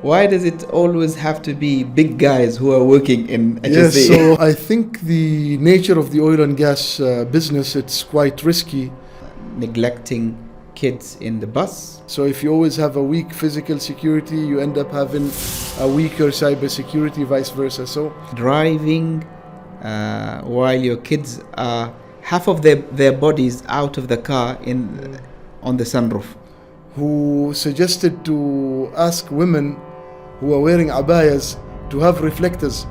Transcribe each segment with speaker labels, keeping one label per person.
Speaker 1: Why does it always have to be big guys who are working in HSSE?
Speaker 2: Yes, so I think the nature of the oil and gas business, it's quite risky.
Speaker 1: Neglecting kids in the bus.
Speaker 2: So if you always have a weak physical security, you end up having a weaker cyber security, vice versa. So
Speaker 1: driving while your kids are half of their bodies out of the car on the sunroof.
Speaker 2: Who suggested to ask women who are wearing abayas to have reflectors.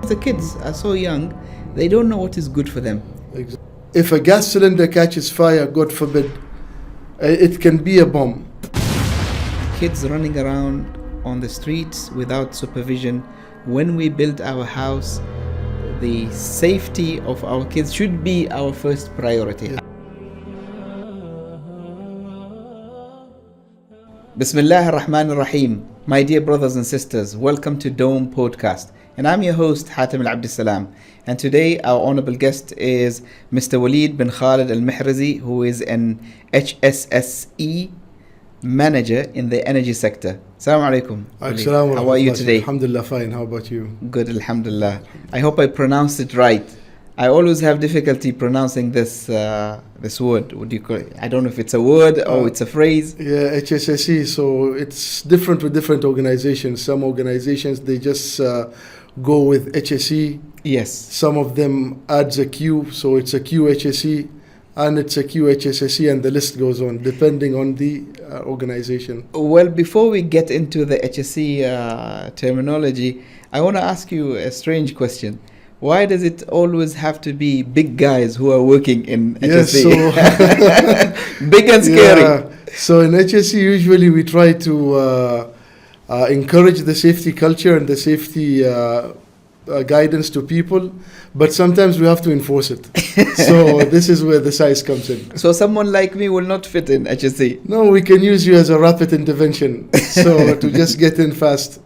Speaker 1: The kids are so young, they don't know what is good for them.
Speaker 2: If a gas cylinder catches fire, God forbid, it can be a bomb.
Speaker 1: Kids running around on the streets without supervision. When we build our house, the safety of our kids should be our first priority. Yeah. Bismillah ar-Rahman ar-Rahim. My dear brothers and sisters, welcome to Dome Podcast. And I'm your host, Hatim Al Abdissalaam. And today our honorable guest is Mr. Waleed bin Waleed Al Mahrizi, who is an HSSE manager in the energy sector. Assalamu alaikum. How are you today?
Speaker 2: Alhamdulillah, fine. How about you?
Speaker 1: Good, alhamdulillah. I hope I pronounced it right. I always have difficulty pronouncing this word. What do you call it? I don't know if it's a word or it's a phrase.
Speaker 2: Yeah, HSSE. So it's different with different organizations. Some organizations, they just go with HSE.
Speaker 1: Yes.
Speaker 2: Some of them adds a Q, so it's a QHSE, and it's a QHSSE, and the list goes on, depending on the organization.
Speaker 1: Well, before we get into the HSE terminology, I want to ask you a strange question. Why does it always have to be big guys who are working in HSE?
Speaker 2: Yes, so
Speaker 1: big and scary.
Speaker 2: Yeah. So in HSE, usually we try to encourage the safety culture and the safety guidance to people, but sometimes we have to enforce it. So this is where the size comes in.
Speaker 1: So someone like me will not fit in HSE?
Speaker 2: No, we can use you as a rapid intervention, so to just get in fast.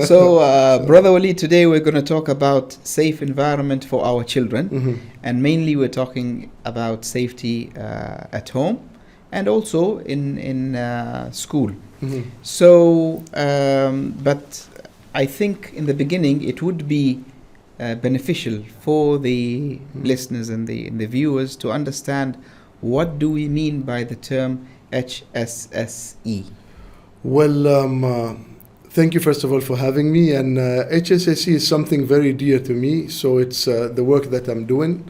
Speaker 1: So, Brother Waleed, today we're going to talk about safe environment for our children, and mainly we're talking about safety at home and also in school. So, but I think in the beginning it would be beneficial for the listeners and the viewers to understand what do we mean by the term HSSE.
Speaker 2: Well, thank you first of all for having me, and HSSE is something very dear to me, so it's the work that I'm doing.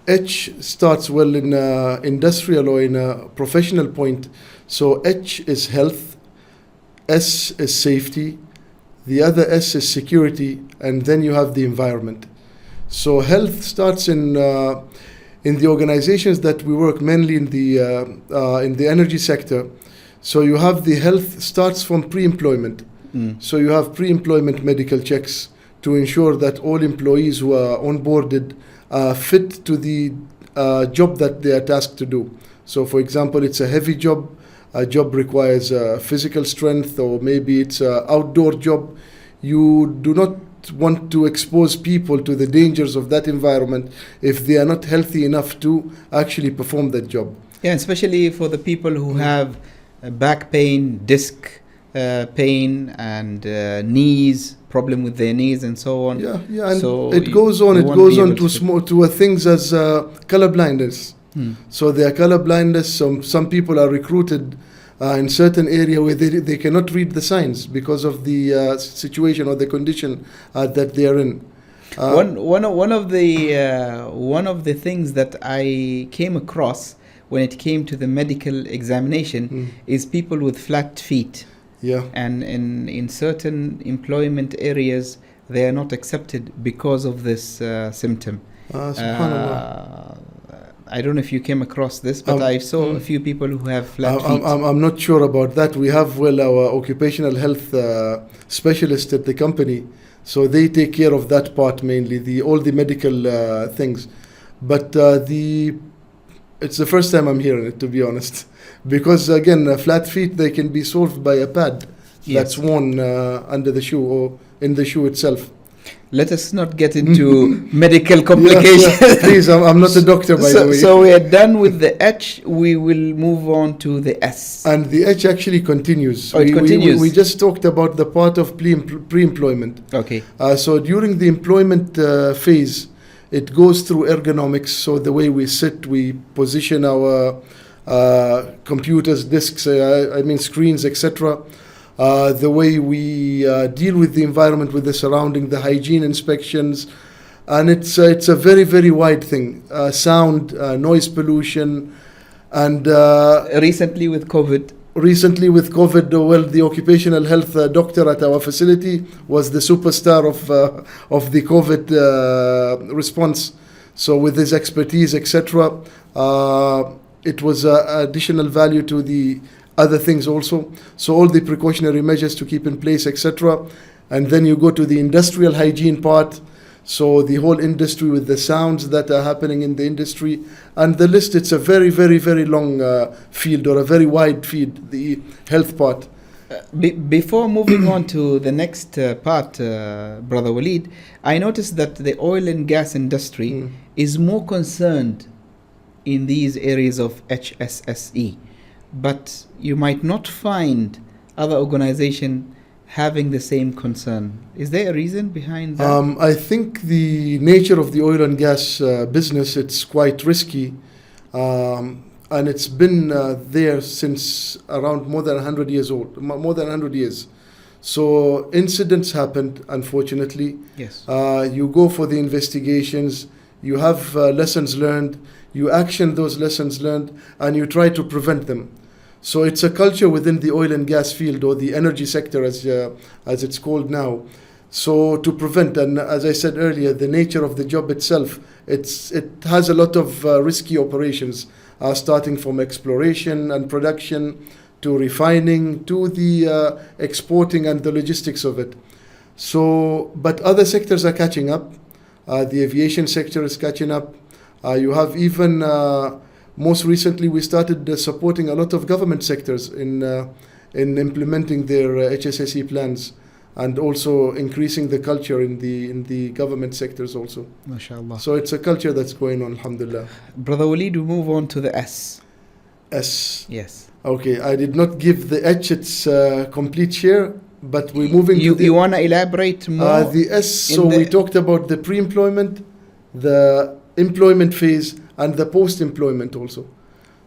Speaker 2: H starts well in industrial or in a professional point, so H is health, S is safety, the other S is security, and then you have the environment. So health starts in the organizations that we work, mainly in the energy sector. So you have the health starts from pre-employment. So you have pre-employment medical checks to ensure that all employees who are onboarded are fit to the job that they are tasked to do. So for example, it's a heavy job. A job requires physical strength, or maybe it's an outdoor job. You do not want to expose people to the dangers of that environment if they are not healthy enough to actually perform that job.
Speaker 1: Yeah, especially for the people who have back pain, disc pain, and knees, problem with their knees and so on.
Speaker 2: Yeah, and
Speaker 1: so
Speaker 2: it goes on to things as color blindness. So there are color blindness. Some people are recruited in certain area where they cannot read the signs because of the situation or the condition that they are in.
Speaker 1: One of the things that I came across when it came to the medical examination is people with flat feet.
Speaker 2: Yeah.
Speaker 1: And in certain employment areas, they are not accepted because of this symptom.
Speaker 2: SubhanAllah.
Speaker 1: I don't know if you came across this, but I saw a few people who have flat feet.
Speaker 2: I'm not sure about that. We have, our occupational health specialist at the company, so they take care of that part mainly, all the medical things. But it's the first time I'm hearing it, to be honest, because again, flat feet, they can be solved by a pad that's worn under the shoe or in the shoe itself.
Speaker 1: let us not get into medical complications.
Speaker 2: Yeah. Please, I'm not a doctor, by the way.
Speaker 1: So we are done with the H. We will move on to the S.
Speaker 2: And the H actually continues.
Speaker 1: Oh, it continues.
Speaker 2: We just talked about the part of pre-employment.
Speaker 1: Okay.
Speaker 2: So during the employment phase, it goes through ergonomics. So the way we sit, we position our computers, disks, screens, etc. The way we deal with the environment, with the surrounding, the hygiene inspections, and it's a very, very wide thing. Sound, noise pollution, and
Speaker 1: recently with COVID,
Speaker 2: well, the occupational health doctor at our facility was the superstar of the COVID response. So with his expertise, etc., it was additional value to the other things also. So all the precautionary measures to keep in place, etc. And then you go to the industrial hygiene part. So the whole industry with the sounds that are happening in the industry, and the list, it's a very, very, very long field, or a very wide field, the health part.
Speaker 1: Before moving on to the next part, Brother Waleed, I noticed that the oil and gas industry is more concerned in these areas of HSSE, but you might not find other organizations having the same concern. Is there a reason behind that?
Speaker 2: I think the nature of the oil and gas business, it's quite risky, and it's been there since around more than 100 years old, more than 100 years. So incidents happened, unfortunately.
Speaker 1: Yes.
Speaker 2: You go for the investigations, you have lessons learned, you action those lessons learned, and you try to prevent them. So it's a culture within the oil and gas field, or the energy sector as it's called now. So to prevent, and as I said earlier, the nature of the job itself, it has a lot of risky operations, starting from exploration and production to refining to the exporting and the logistics of it. So, but other sectors are catching up. The aviation sector is catching up. You have even most recently, we started supporting a lot of government sectors in implementing their HSSE plans, and also increasing the culture in the government sectors also.
Speaker 1: MashaAllah.
Speaker 2: So it's a culture that's going on, alhamdulillah.
Speaker 1: Brother Waleed, we move on to the S.
Speaker 2: S.
Speaker 1: Yes.
Speaker 2: Okay, I did not give the H its complete share, but we're moving to the...
Speaker 1: You want to elaborate more?
Speaker 2: The S, so we talked about the pre-employment, the employment phase, and the post-employment also.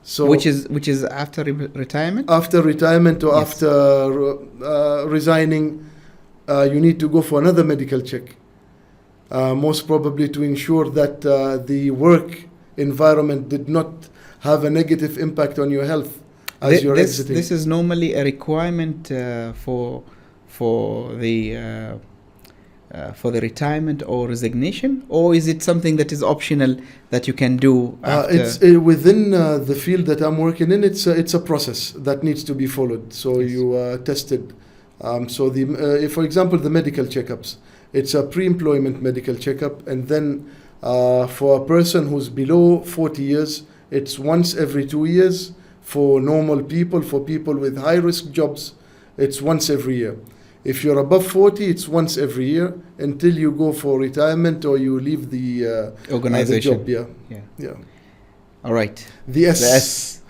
Speaker 2: So
Speaker 1: which is after retirement?
Speaker 2: After retirement, or
Speaker 1: yes.
Speaker 2: After resigning, you need to go for another medical check. Most probably to ensure that the work environment did not have a negative impact on your health as you're exiting.
Speaker 1: This is normally a requirement for the retirement or resignation, or is it something that is optional that you can do after?
Speaker 2: It's within the field that I'm working in. It's a process that needs to be followed. So yes. You are tested. So if, for example, the medical checkups, it's a pre-employment medical checkup, and then for a person who's below 40 years, it's once every 2 years. For normal people, for people with high-risk jobs, it's once every year. If you're above 40, it's once every year until you go for retirement or you leave the
Speaker 1: organization.
Speaker 2: The job. Yeah.
Speaker 1: All right.
Speaker 2: The S.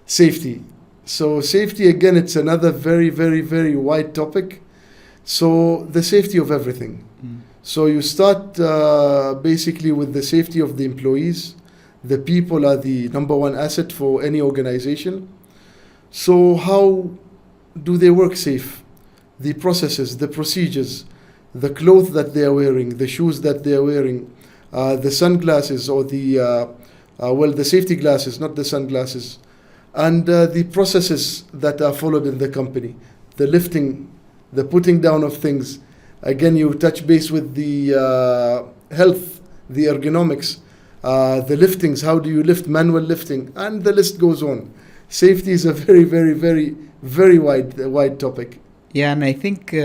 Speaker 2: Safety. So safety, again, it's another very, very, very wide topic. So the safety of everything. So you start basically with the safety of the employees. The people are the number one asset for any organization. So how do they work safe? The processes, the procedures, the clothes that they are wearing, the shoes that they are wearing, the sunglasses, or the safety glasses, not the sunglasses, and the processes that are followed in the company, the lifting, the putting down of things. Again, you touch base with the health, the ergonomics, the liftings, how do you lift, manual lifting, and the list goes on. Safety is a very, very, very, very wide topic.
Speaker 1: Yeah, and I think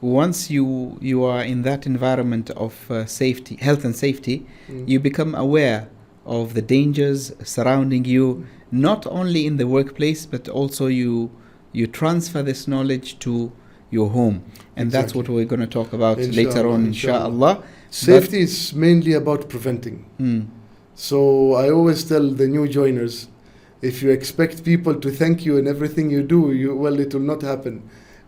Speaker 1: once you are in that environment of safety, health and safety, you become aware of the dangers surrounding you, not only in the workplace, but also you transfer this knowledge to your home. And that's what we're going to talk about later on, inshallah.
Speaker 2: Safety is mainly about preventing. So I always tell the new joiners, if you expect people to thank you in everything you do, well, it will not happen.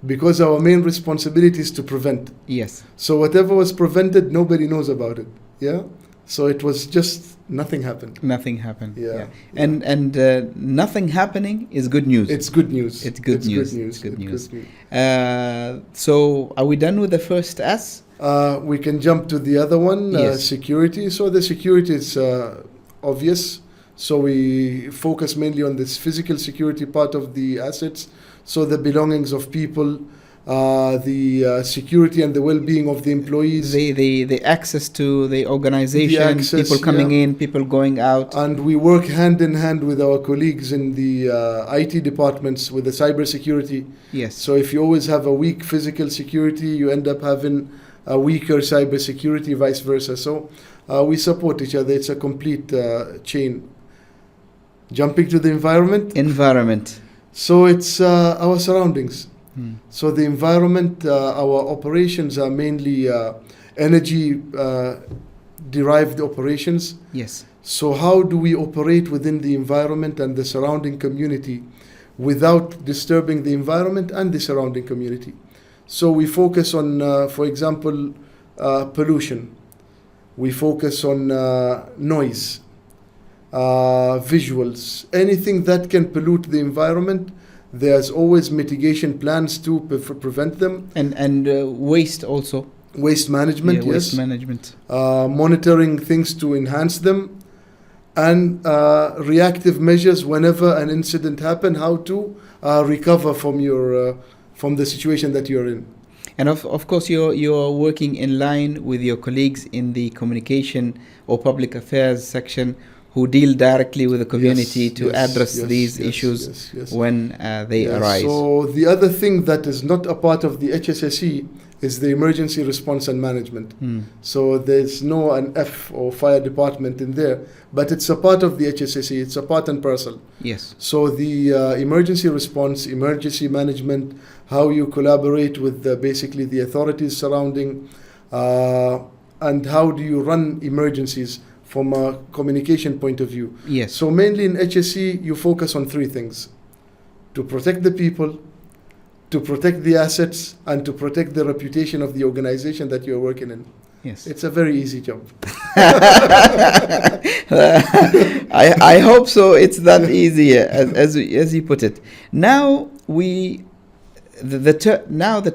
Speaker 2: Because our main responsibility is to prevent.
Speaker 1: Yes.
Speaker 2: So whatever was prevented, nobody knows about it. Yeah. So it was just nothing happened.
Speaker 1: Nothing happened.
Speaker 2: Yeah.
Speaker 1: And nothing happening is good news.
Speaker 2: It's good news.
Speaker 1: It's good news. It's good news. So are we done with the first S?
Speaker 2: We can jump to the other one,
Speaker 1: Yes.
Speaker 2: security. So the security is obvious. So we focus mainly on this physical security part of the assets. So the belongings of people, the security and the well-being of the employees.
Speaker 1: The access to the organization, people coming in, people going out.
Speaker 2: And we work hand in hand with our colleagues in the IT departments with the cybersecurity.
Speaker 1: Yes.
Speaker 2: So if you always have a weak physical security, you end up having a weaker cybersecurity, vice versa. So we support each other. It's a complete chain. Jumping to the environment. So it's our surroundings. So the environment, our operations are mainly energy derived operations.
Speaker 1: Yes.
Speaker 2: So how do we operate within the environment and the surrounding community without disturbing the environment and the surrounding community? So we focus on, for example, pollution. We focus on noise, visuals, anything that can pollute the environment. There's always mitigation plans to prevent them.
Speaker 1: And waste also.
Speaker 2: Waste management, yes.
Speaker 1: Waste management.
Speaker 2: Monitoring things to enhance them. And reactive measures whenever an incident happens, how to recover from the situation that you're in.
Speaker 1: And of course, you're working in line with your colleagues in the communication or public affairs section who deal directly with the community to address these issues when they arise.
Speaker 2: So the other thing that is not a part of the HSSE is the emergency response and management. So there's no an F or fire department in there, but it's a part of the HSSE. It's a part and parcel.
Speaker 1: Yes.
Speaker 2: So the emergency response, emergency management, how you collaborate with basically the authorities surrounding, and how do you run emergencies from a communication point of view.
Speaker 1: Yes.
Speaker 2: So mainly in HSE, you focus on three things: to protect the people, to protect the assets, and to protect the reputation of the organization that you're working in.
Speaker 1: Yes.
Speaker 2: It's a very easy job.
Speaker 1: I hope so. It's that easy as you put it. Now the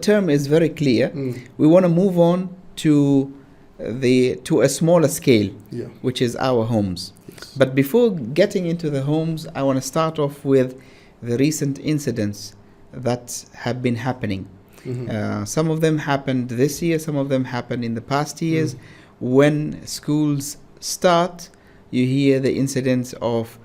Speaker 1: term is very clear. We want to move on to a smaller scale, which is our homes.
Speaker 2: Yes.
Speaker 1: But before getting into the homes, I want to start off with the recent incidents that have been happening. Some of them happened this year, some of them happened in the past years. When schools start, you hear the incidents of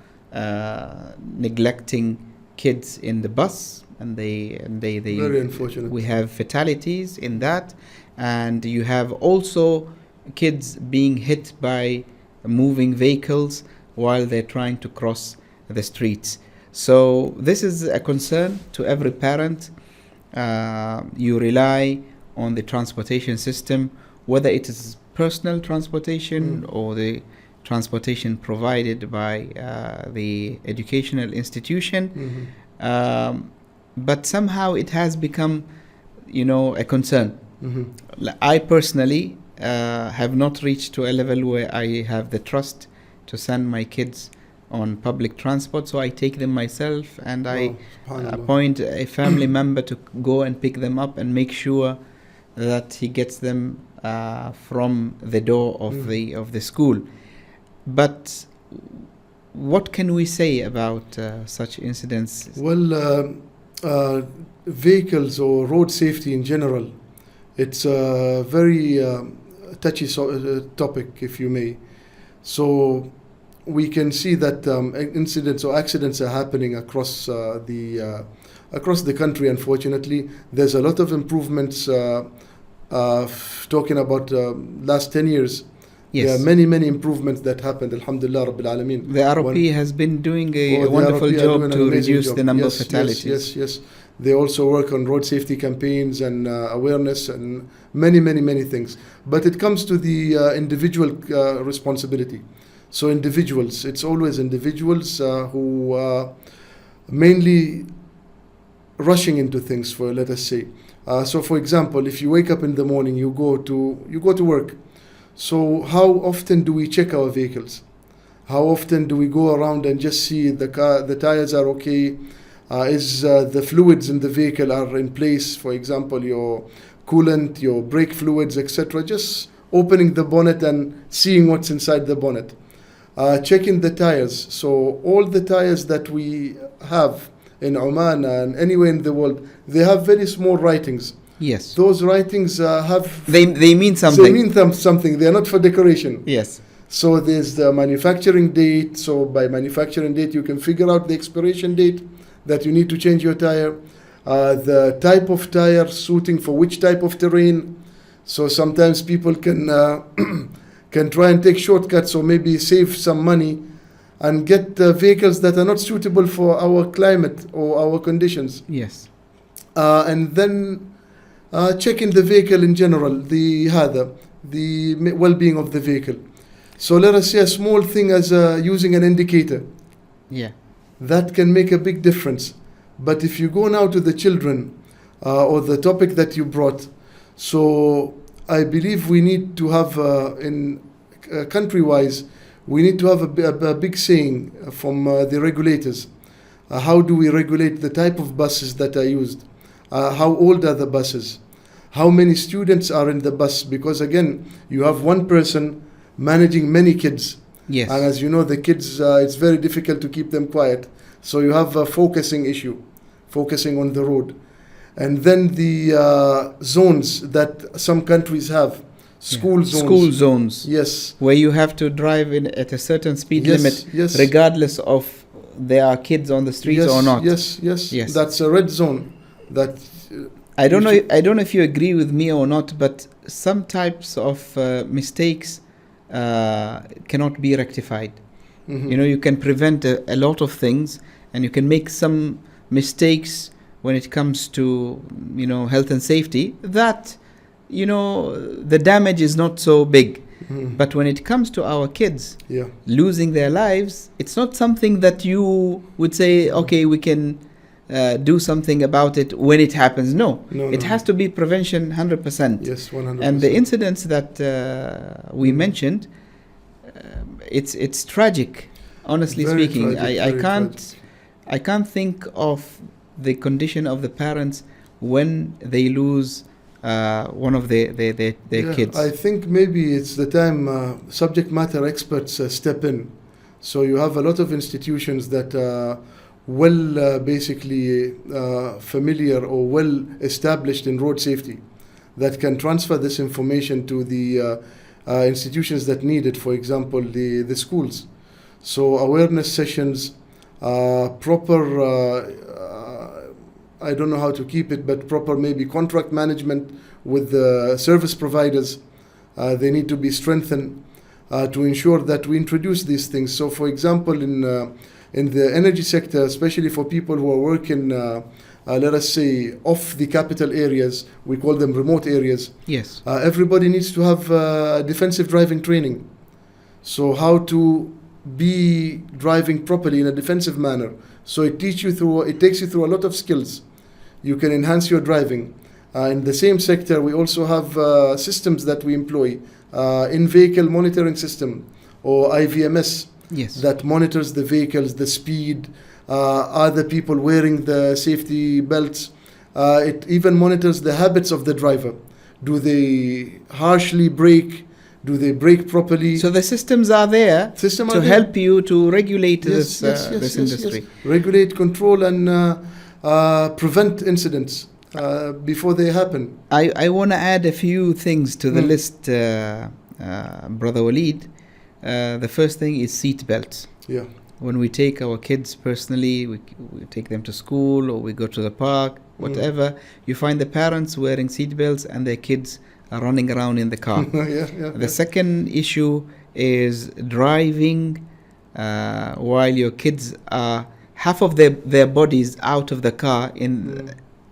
Speaker 1: neglecting kids in the bus, and they
Speaker 2: very unfortunate.
Speaker 1: We have fatalities in that, and you have also kids being hit by moving vehicles while they're trying to cross the streets. So this is a concern to every parent. You rely on the transportation system, whether it is personal transportation or the transportation provided by the educational institution. But somehow it has become, a concern. I personally have not reached to a level where I have the trust to send my kids on public transport, so I take them myself, and I appoint a family member to go and pick them up and make sure that he gets them from the door of the school. But what can we say about such incidents?
Speaker 2: Well, vehicles or road safety in general, it's a very touchy topic, if you may. So we can see that incidents or accidents are happening across the country. Unfortunately, there's a lot of improvements. Talking about last 10 years,
Speaker 1: yes.
Speaker 2: There are many improvements that happened. Alhamdulillah, Rabbil Alameen.
Speaker 1: The ROP has been doing a wonderful job to reduce the number of fatalities.
Speaker 2: Yes. They also work on road safety campaigns and awareness and many things. But it comes to the individual responsibility. So individuals, it's always individuals who mainly rushing into things, for let us say. So for example, if you wake up in the morning, you go to work. So how often do we check our vehicles? How often do we go around and just see the tires are okay? Is the fluids in the vehicle are in place? For example, your coolant, your brake fluids, etc. Just opening the bonnet and seeing what's inside the bonnet. Checking the tires. So all the tires that we have in Oman and anywhere in the world, they have very small writings.
Speaker 1: Yes.
Speaker 2: Those writings have...
Speaker 1: They mean something.
Speaker 2: They mean something. They are not for decoration.
Speaker 1: Yes.
Speaker 2: So there's the manufacturing date. So by manufacturing date, you can figure out the expiration date that you need to change your tire. The type of tire suiting for which type of terrain. So sometimes people can can try and take shortcuts or maybe save some money and get vehicles that are not suitable for our climate or our conditions.
Speaker 1: Yes.
Speaker 2: And then checking the vehicle in general, the well-being of the vehicle. So let us say a small thing as using an indicator.
Speaker 1: Yeah.
Speaker 2: That can make a big difference. But if you go now to the children or the topic that you brought, so I believe we need to have in country-wise, we need to have a big saying from the regulators. How do we regulate the type of buses that are used? How old are the buses? How many students are in the bus? Because again, you have one person managing many kids.
Speaker 1: Yes.
Speaker 2: And as you know, the kids, it's very difficult to keep them quiet. So you have a focusing issue, focusing on the road. And then the zones that some countries have, school zones.
Speaker 1: School zones.
Speaker 2: Yes.
Speaker 1: Where you have to drive in at a certain speed limit,
Speaker 2: yes.
Speaker 1: regardless of there are kids on the streets or not.
Speaker 2: Yes. That's a red zone. That
Speaker 1: I don't know if you agree with me or not, but some types of mistakes cannot be rectified.
Speaker 2: Mm-hmm.
Speaker 1: You know, you can prevent a lot of things, and you can make some mistakes when it comes to, you know, health and safety, that, you know, the damage is not so big.
Speaker 2: Mm-hmm.
Speaker 1: But when it comes to our kids
Speaker 2: Yeah.
Speaker 1: losing their lives, it's not something that you would say, okay, we can do something about it when it happens. No, it has to be prevention 100%.
Speaker 2: Yes, 100%.
Speaker 1: And the incidents that we mentioned, it's tragic, honestly
Speaker 2: Very
Speaker 1: speaking.
Speaker 2: tragic,
Speaker 1: I can't think of the condition of the parents when they lose one of their kids.
Speaker 2: I think maybe it's the time subject matter experts step in. So you have a lot of institutions that basically familiar or well established in road safety that can transfer this information to the institutions that need it, for example, the schools. So awareness sessions, proper, I don't know how to keep it, but proper maybe contract management with the service providers. They need to be strengthened to ensure that we introduce these things. So for example, in the energy sector, especially for people who are working, let us say, off the capital areas, we call them remote areas.
Speaker 1: Yes.
Speaker 2: Everybody needs to have defensive driving training. So how to be driving properly in a defensive manner. So it takes you through a lot of skills. You can enhance your driving. In the same sector, we also have systems that we employ, in-vehicle monitoring system, or IVMS.
Speaker 1: Yes.
Speaker 2: That monitors the vehicles, the speed, are the people wearing the safety belts. It even monitors the habits of the driver. Do they harshly brake? Do they brake properly?
Speaker 1: So the systems are there to help you to regulate this industry.
Speaker 2: Yes. Regulate, control, and prevent incidents before they happen.
Speaker 1: I want to add a few things to the list, Brother Waleed. The first thing is seat belts.
Speaker 2: Yeah.
Speaker 1: When we take our kids personally, we take them to school or we go to the park, whatever, you find the parents wearing seat belts and their kids are running around in the car. The second issue is driving while your kids are half of their bodies out of the car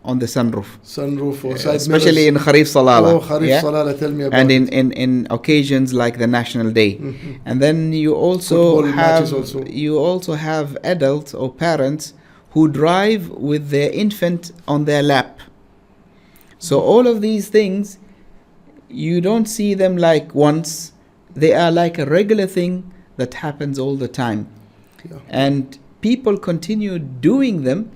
Speaker 1: on the sunroof.
Speaker 2: Sunroof or side
Speaker 1: Especially
Speaker 2: mirrors.
Speaker 1: in Kharif Salala.
Speaker 2: Oh, Kharif Salala, tell me about
Speaker 1: and
Speaker 2: it.
Speaker 1: in occasions like the National Day. And then you also
Speaker 2: Football matches also.
Speaker 1: have adults or parents who drive with their infant on their lap. So all of these things, you don't see them like once. They are like a regular thing that happens all the time.
Speaker 2: Yeah.
Speaker 1: And people continue doing them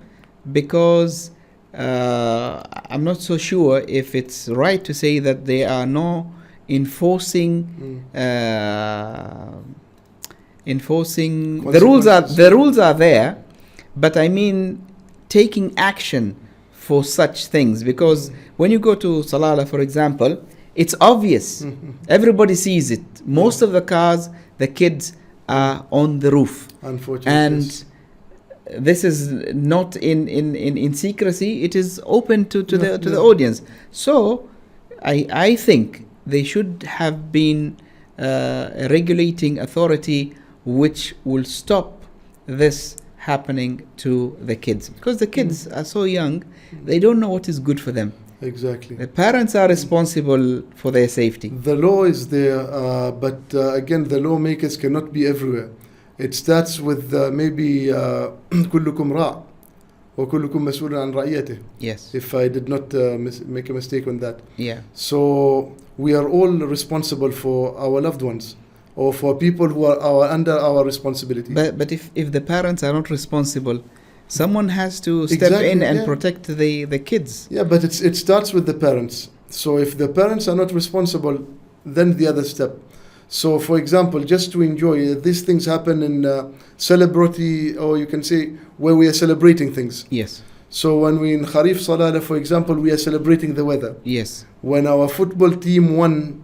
Speaker 1: because I'm not so sure if it's right to say that there are no enforcing the rules are there, but I mean taking action for such things, because when you go to Salala, for example, it's obvious. Everybody sees it. Most of the cars, the kids are on the roof.
Speaker 2: Unfortunately.
Speaker 1: And this is not in secrecy. It is open to the audience. So I think they should have been a regulating authority which will stop this happening to the kids, because the kids are so young, they don't know what is good for them.
Speaker 2: Exactly.
Speaker 1: The parents are responsible for their safety.
Speaker 2: The law is there, but again, the lawmakers cannot be everywhere. It starts with maybe كلكم راع وكلكم مسؤول عن رعيته.
Speaker 1: Yes.
Speaker 2: If I did not make a mistake on that.
Speaker 1: Yeah.
Speaker 2: So we are all responsible for our loved ones, or for people who are under our responsibility.
Speaker 1: But if the parents are not responsible, someone has to step
Speaker 2: Exactly,
Speaker 1: in and
Speaker 2: yeah.
Speaker 1: protect the kids.
Speaker 2: Yeah, but it starts with the parents. So if the parents are not responsible, then the other step. So for example, just to enjoy, these things happen in celebrity, or you can say where we are celebrating things.
Speaker 1: Yes.
Speaker 2: So when we in Kharif Salala, for example, we are celebrating the weather.
Speaker 1: Yes.
Speaker 2: When our football team won,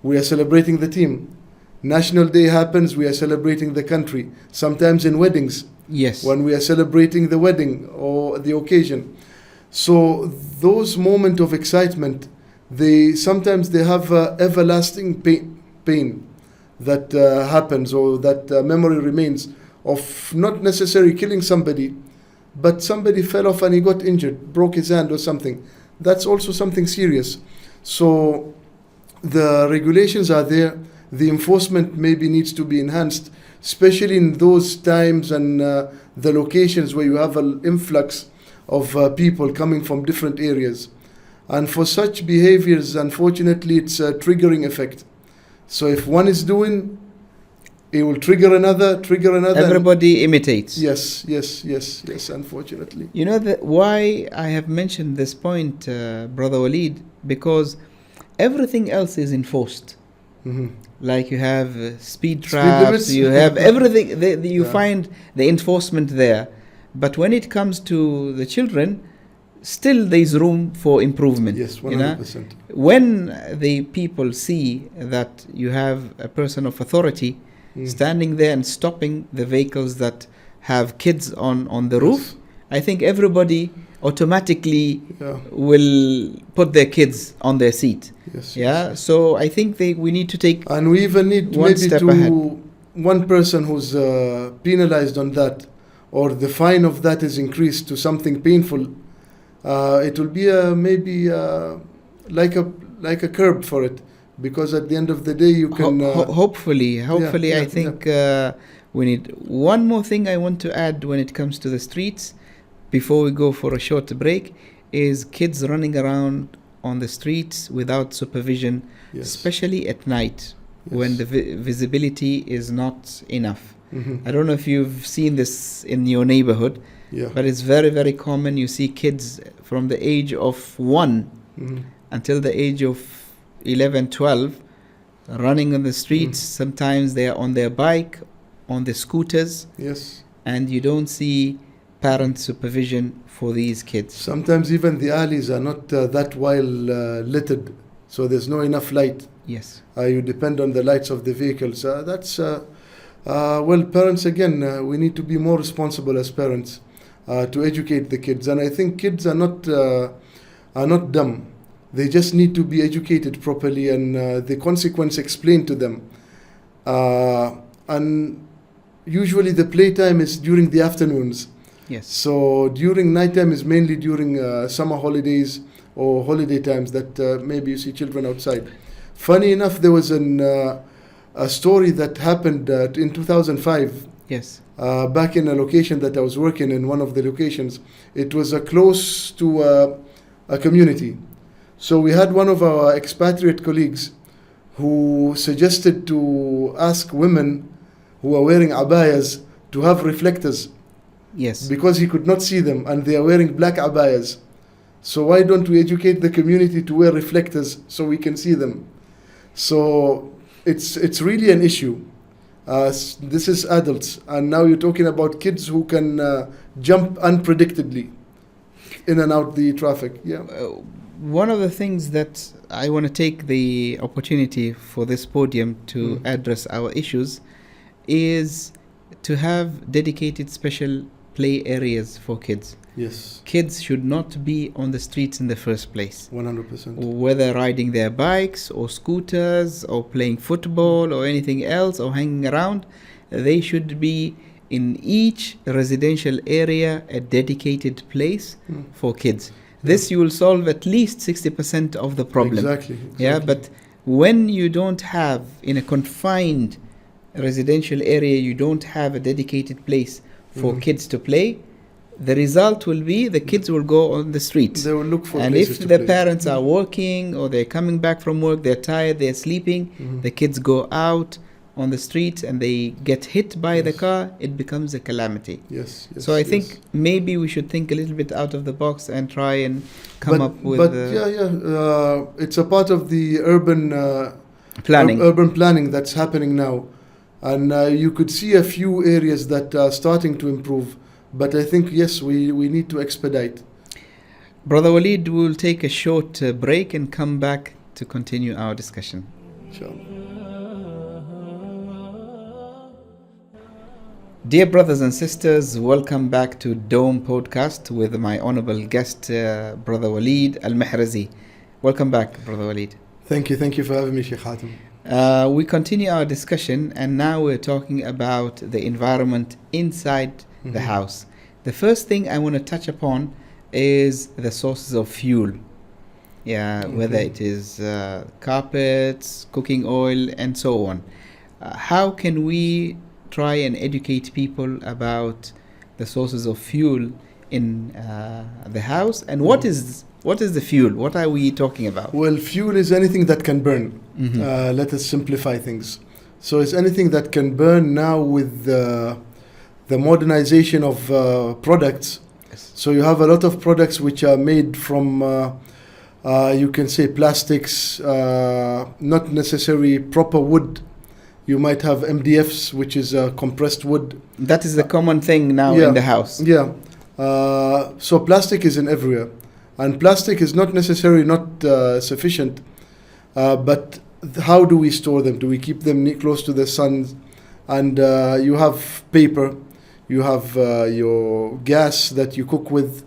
Speaker 2: we are celebrating the team. National Day happens, we are celebrating the country. Sometimes in weddings.
Speaker 1: Yes.
Speaker 2: When we are celebrating the wedding or the occasion. So those moments of excitement, sometimes they have everlasting pain that happens, or that memory remains of not necessarily killing somebody, but somebody fell off and he got injured, broke his hand or something. That's also something serious. So the regulations are there. The enforcement maybe needs to be enhanced, especially in those times and the locations where you have an influx of people coming from different areas. And for such behaviors, unfortunately, it's a triggering effect. So if one is doing, it will trigger another.
Speaker 1: Everybody imitates.
Speaker 2: Yes, unfortunately.
Speaker 1: You know why I have mentioned this point, Brother Waleed? Because everything else is enforced.
Speaker 2: Mm-hmm.
Speaker 1: Like you have speed traps, you have everything. You find the enforcement there. But when it comes to the children, still there is room for improvement.
Speaker 2: Yes, 100%.
Speaker 1: You know? When the people see that you have a person of authority standing there and stopping the vehicles that have kids on the roof, I think everybody automatically will put their kids on their seat.
Speaker 2: Yes.
Speaker 1: So I think we need to take,
Speaker 2: and we even need
Speaker 1: one
Speaker 2: maybe
Speaker 1: step
Speaker 2: to
Speaker 1: ahead.
Speaker 2: One person who's penalized on that, or the fine of that is increased to something painful. It will be maybe like a curb for it, because at the end of the day you can
Speaker 1: hopefully I think we need one more thing I want to add when it comes to the streets before we go for a short break, is kids running around on the streets without supervision, especially at night when the visibility is not enough. I don't know if you've seen this in your neighborhood, but it's very, very common. You see kids from the age of 1 until the age of 11, 12 running on the streets. Sometimes they are on their bike, on the scooters, and you don't see parent supervision for these kids.
Speaker 2: Sometimes even the alleys are not that well littered, so there's no enough light. You depend on the lights of the vehicles. That's well, parents again, we need to be more responsible as parents to educate the kids. And I think kids are not dumb. They just need to be educated properly, and the consequence explained to them. And usually the playtime is during the afternoons.
Speaker 1: Yes.
Speaker 2: So during nighttime is mainly during summer holidays or holiday times that maybe you see children outside. Funny enough, there was a story that happened in 2005.
Speaker 1: Yes.
Speaker 2: Back in a location that I was working in, one of the locations. It was close to a community. So we had one of our expatriate colleagues who suggested to ask women who are wearing abayas to have reflectors.
Speaker 1: Yes.
Speaker 2: Because he could not see them and they are wearing black abayas. So why don't we educate the community to wear reflectors so we can see them? So it's really an issue. This is adults, and now you're talking about kids who can jump unpredictably in and out the traffic. Yeah.
Speaker 1: One of the things that I want to take the opportunity for this podium to address our issues is to have dedicated special play areas for kids.
Speaker 2: Yes.
Speaker 1: Kids should not be on the streets in the first place.
Speaker 2: 100%.
Speaker 1: Whether riding their bikes or scooters or playing football or anything else or hanging around, they should be in each residential area a dedicated place for kids. This you will solve at least 60% of the problem.
Speaker 2: Exactly.
Speaker 1: Yeah, but when you don't have, in a confined residential area, you don't have a dedicated place for kids to play, the result will be the kids will go on the streets.
Speaker 2: They will look for
Speaker 1: and
Speaker 2: places
Speaker 1: if
Speaker 2: to
Speaker 1: the
Speaker 2: play.
Speaker 1: parents are working or they're coming back from work, they're tired, they're sleeping, the kids go out on the streets and they get hit by the car, it becomes a calamity.
Speaker 2: Yes.
Speaker 1: So I think maybe we should think a little bit out of the box and try and come up with...
Speaker 2: it's a part of the urban
Speaker 1: planning.
Speaker 2: Urban planning that's happening now. And you could see a few areas that are starting to improve. But I think, yes, we need to expedite.
Speaker 1: Brother Waleed, we will take a short break and come back to continue our discussion.
Speaker 2: Inshallah.
Speaker 1: Dear brothers and sisters, welcome back to Dome Podcast with my honorable guest, Brother Waleed Al Mahrizi. Welcome back, Brother Waleed.
Speaker 2: Thank you for having me, Sheikh Hatim.
Speaker 1: We continue our discussion, and now we're talking about the environment inside the house. The first thing I want to touch upon is the sources of fuel. Whether it is carpets, cooking oil, and so on. How can we try and educate people about the sources of fuel in the house, and what is the fuel? What are we talking about?
Speaker 2: Well, fuel is anything that can burn. Let us simplify things. So it's anything that can burn now with the modernization of products.
Speaker 1: Yes.
Speaker 2: So you have a lot of products which are made from, you can say, plastics, not necessarily proper wood. You might have MDFs, which is compressed wood.
Speaker 1: That is the common thing now in the house.
Speaker 2: Yeah. So plastic is in everywhere. And plastic is not necessarily not sufficient. But how do we store them? Do we keep them close to the sun? And you have paper. You have your gas that you cook with.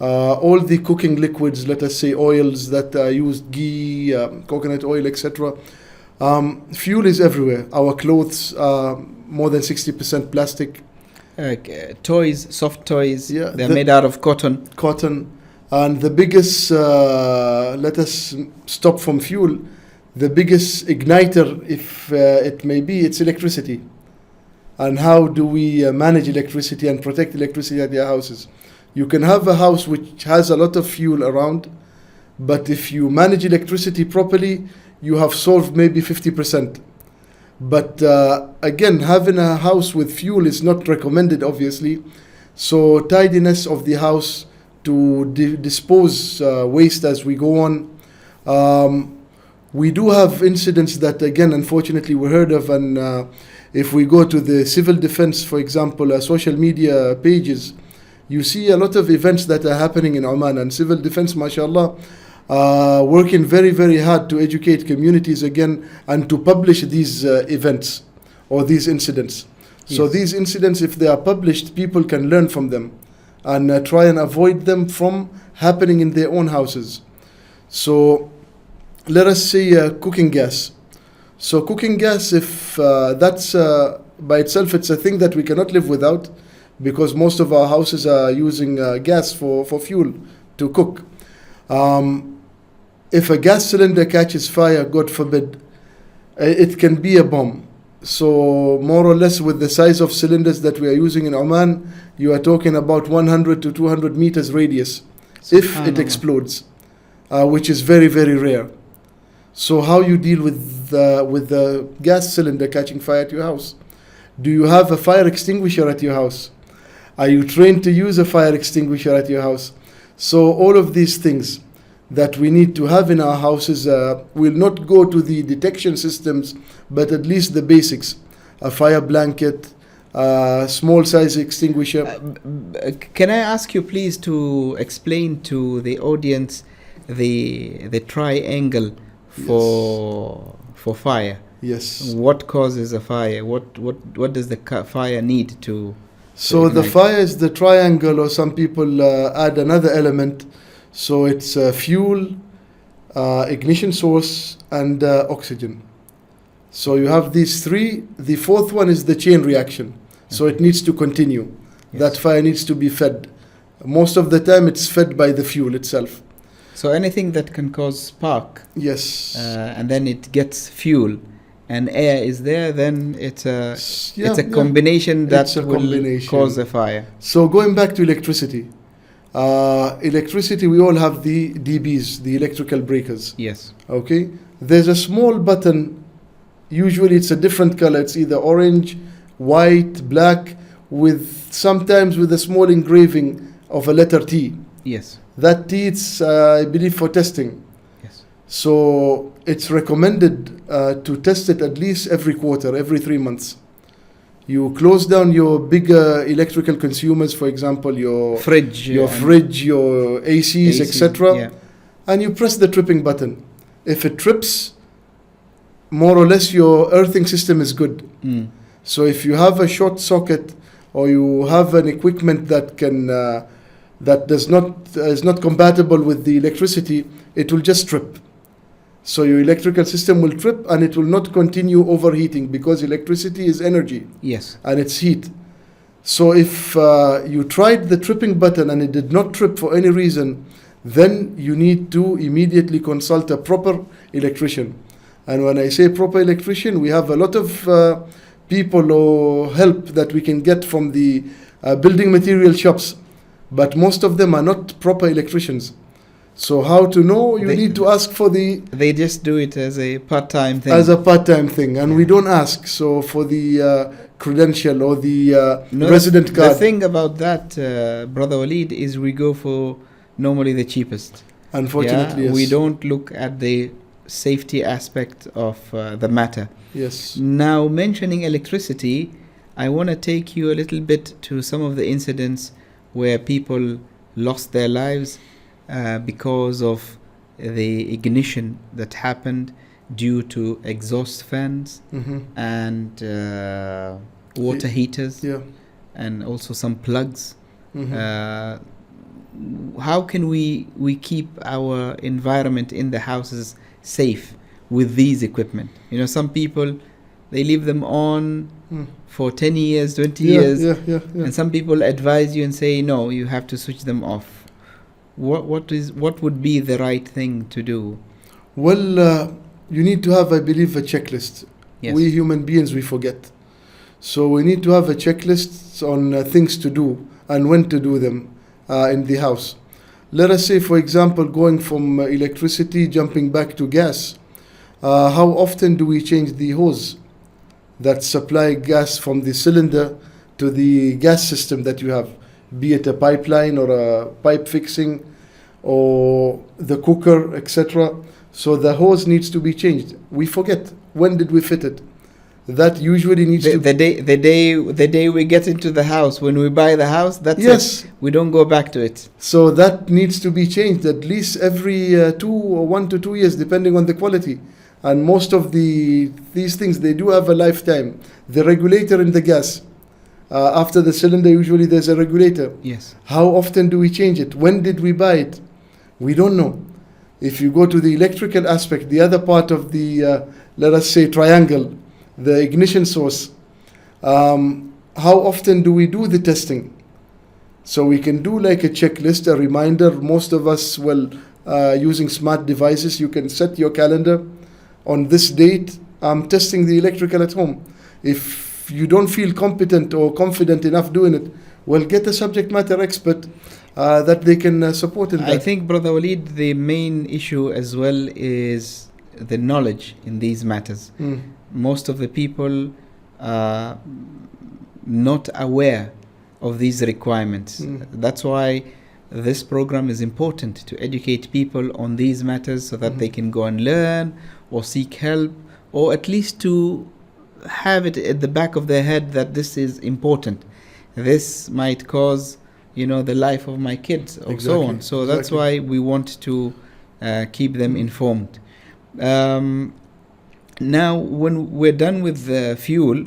Speaker 2: All the cooking liquids, let us say oils that are used, ghee, coconut oil, etc. Fuel is everywhere. Our clothes are more than 60% plastic.
Speaker 1: Toys, soft toys,
Speaker 2: Yeah,
Speaker 1: they're made out of cotton.
Speaker 2: And the biggest, let us stop from fuel, the biggest igniter, if it may be, it's electricity. And how do we manage electricity and protect electricity at your houses? You can have a house which has a lot of fuel around, but if you manage electricity properly, you have solved maybe 50%. But again, having a house with fuel is not recommended, obviously. So tidiness of the house, to dispose waste as we go on. We do have incidents that, again, unfortunately, we heard of, and if we go to the civil defense, for example, social media pages, you see a lot of events that are happening in Oman, and civil defense, mashallah, working very, very hard to educate communities again and to publish these events or these incidents. Yes. So these incidents, if they are published, people can learn from them and try and avoid them from happening in their own houses. So let us say cooking gas. So cooking gas, if that's by itself, it's a thing that we cannot live without, because most of our houses are using gas for fuel to cook. If a gas cylinder catches fire, God forbid, it can be a bomb. So more or less with the size of cylinders that we are using in Oman, you are talking about 100 to 200 meters radius if it explodes, which is very, very rare. So how you deal with the gas cylinder catching fire at your house? Do you have a fire extinguisher at your house? Are you trained to use a fire extinguisher at your house? So all of these things that we need to have in our houses will not go to the detection systems, but at least the basics: a fire blanket, small size extinguisher.
Speaker 1: Can I ask you please to explain to the audience the triangle for fire?
Speaker 2: Yes.
Speaker 1: What causes a fire? What does the fire need to?
Speaker 2: So the fire is the triangle, or some people add another element. So it's fuel, ignition source, and oxygen. So you have these three. The fourth one is the chain reaction. So it needs to continue.
Speaker 1: Yes.
Speaker 2: That fire needs to be fed. Most of the time it's fed by the fuel itself.
Speaker 1: So anything that can cause spark.
Speaker 2: Yes.
Speaker 1: And then it gets fuel, and air is there, then it's a combination that will cause a fire.
Speaker 2: So going back to electricity. Electricity, we all have the DBs, the electrical breakers.
Speaker 1: Yes.
Speaker 2: Okay. There's a small button. Usually it's a different color. It's either orange, white, black, sometimes with a small engraving of a letter T.
Speaker 1: Yes.
Speaker 2: That T, it's I believe for testing.
Speaker 1: Yes.
Speaker 2: So it's recommended to test it at least every quarter, every 3 months. You close down your bigger electrical consumers, for example, your
Speaker 1: fridge,
Speaker 2: your ACs, etc., and you press the tripping button. If it trips, more or less your earthing system is good. So if you have a short socket, or you have an equipment that is not compatible with the electricity, it will just trip. So your electrical system will trip, and it will not continue overheating, because electricity is energy.
Speaker 1: Yes.
Speaker 2: And it's heat. So if you tried the tripping button and it did not trip for any reason, then you need to immediately consult a proper electrician. And when I say proper electrician, we have a lot of people or help that we can get from the building material shops, but most of them are not proper electricians. So how to know? You need to ask for the...
Speaker 1: They just do it as a part-time thing.
Speaker 2: And we don't ask. So for the credential or the resident card.
Speaker 1: The thing about that, Brother Waleed, is we go for normally the cheapest.
Speaker 2: Unfortunately, yes.
Speaker 1: We don't look at the safety aspect of the matter.
Speaker 2: Yes.
Speaker 1: Now, mentioning electricity, I want to take you a little bit to some of the incidents where people lost their lives because of the ignition that happened due to exhaust fans and water heaters, and also some plugs. How can we keep our environment in the houses safe with these equipment? You know, some people, they leave them on for 10 years, 20 years, and some people advise you and say, no, you have to switch them off. What would be the right thing to do?
Speaker 2: Well, you need to have, I believe, a checklist.
Speaker 1: Yes.
Speaker 2: We human beings, we forget. So we need to have a checklist on things to do and when to do them in the house. Let us say, for example, going from electricity, jumping back to gas. How often do we change the hose that supply gas from the cylinder to the gas system that you have? Be it a pipeline or a pipe fixing or the cooker, etc. So the hose needs to be changed. We forget. When did we fit it? That usually needs to...
Speaker 1: The day we get into the house, when we buy the house, that's it. We don't go back to it.
Speaker 2: So that needs to be changed at least every 1 to 2 years, depending on the quality. And most of these things, they do have a lifetime. The regulator in the gas, after the cylinder, usually there's a regulator.
Speaker 1: Yes.
Speaker 2: How often do we change it? When did we buy it? We don't know. If you go to the electrical aspect, the other part of the, let us say, triangle, the ignition source, how often do we do the testing? So we can do like a checklist, a reminder. Most of us, using smart devices, you can set your calendar. On this date, I'm testing the electrical at home. If you don't feel competent or confident enough doing it, well, get a subject matter expert that they can support in that.
Speaker 1: I think, Brother Waleed, the main issue as well is the knowledge in these matters. Most of the people are not aware of these requirements. That's why this program is important, to educate people on these matters so that they can go and learn or seek help, or at least to have it at the back of their head that this is important. This might cause, the life of my kids or so on. So that's why we want to keep them informed. Now, when we're done with the fuel,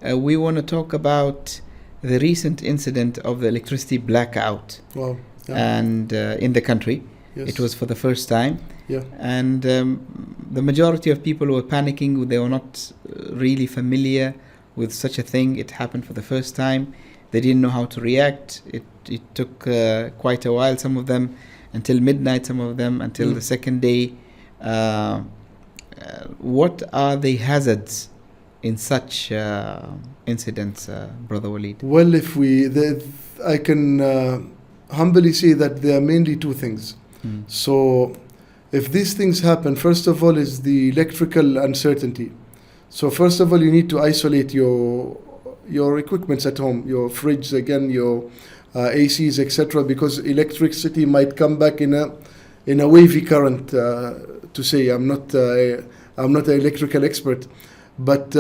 Speaker 1: we want to talk about the recent incident of the electricity blackout.
Speaker 2: Wow. Yeah.
Speaker 1: And in the country.
Speaker 2: Yes.
Speaker 1: It was for the first time.
Speaker 2: Yeah.
Speaker 1: And the majority of people were panicking. They were not really familiar with such a thing. It happened for the first time. They didn't know how to react. It took quite a while, some of them, until midnight, some of them, until the second day. What are the hazards in such incidents, Brother Waleed?
Speaker 2: Well, I can humbly say that there are mainly two things. So if these things happen, first of all is the electrical uncertainty. So first of all, you need to isolate your equipments at home, your fridge, again, your ACs, etc., because electricity might come back in a wavy current. To say, I'm not an electrical expert, but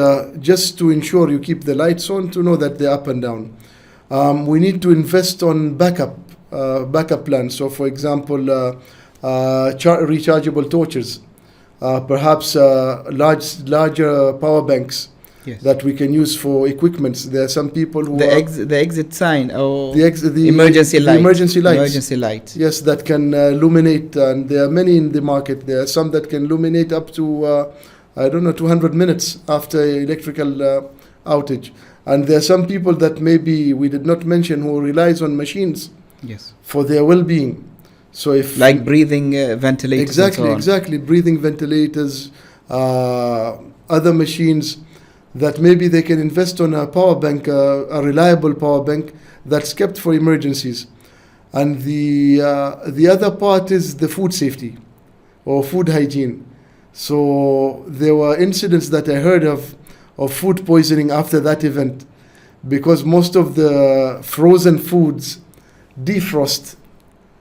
Speaker 2: just to ensure you keep the lights on, to know that they're up and down. We need to invest on backup plans. So, for example, rechargeable torches, perhaps larger power banks.
Speaker 1: Yes.
Speaker 2: That we can use for equipments. There are some people who
Speaker 1: the exit sign or
Speaker 2: the
Speaker 1: emergency light.
Speaker 2: Emergency lights.
Speaker 1: Emergency light.
Speaker 2: Yes, that can illuminate, and there are many in the market. There are some that can illuminate up to 200 minutes after electrical outage. And there are some people that maybe we did not mention who relies on machines.
Speaker 1: Yes.
Speaker 2: For their well-being. So if
Speaker 1: like breathing ventilators.
Speaker 2: Exactly, breathing ventilators, other machines. That maybe they can invest on a power bank, a reliable power bank that's kept for emergencies. And the other part is the food safety or food hygiene. So there were incidents that I heard of food poisoning after that event, because most of the frozen foods defrost.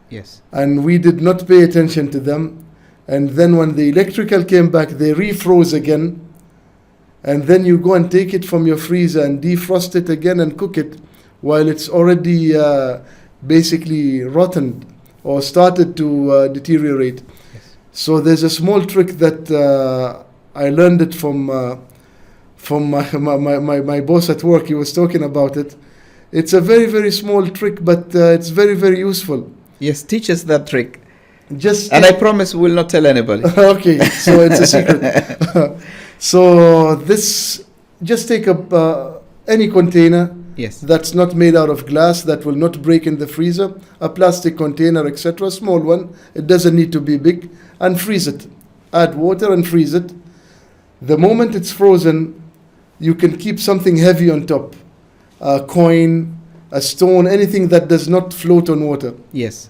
Speaker 1: Yes.
Speaker 2: And we did not pay attention to them. And then when the electrical came back, they refroze again. And then you go and take it from your freezer and defrost it again and cook it while it's already basically rotten or started to deteriorate.
Speaker 1: Yes.
Speaker 2: So there's a small trick that I learned it from my boss at work. He was talking about it. It's a very, very small trick, but it's very, very useful.
Speaker 1: Yes, teach us that trick.
Speaker 2: And
Speaker 1: I promise we'll not tell anybody.
Speaker 2: Okay, so it's a secret. So this, just take any container that's not made out of glass, that will not break in the freezer, a plastic container, etc., small one, it doesn't need to be big, and freeze it. Add water and freeze it. The moment it's frozen, you can keep something heavy on top, a coin, a stone, anything that does not float on water.
Speaker 1: Yes.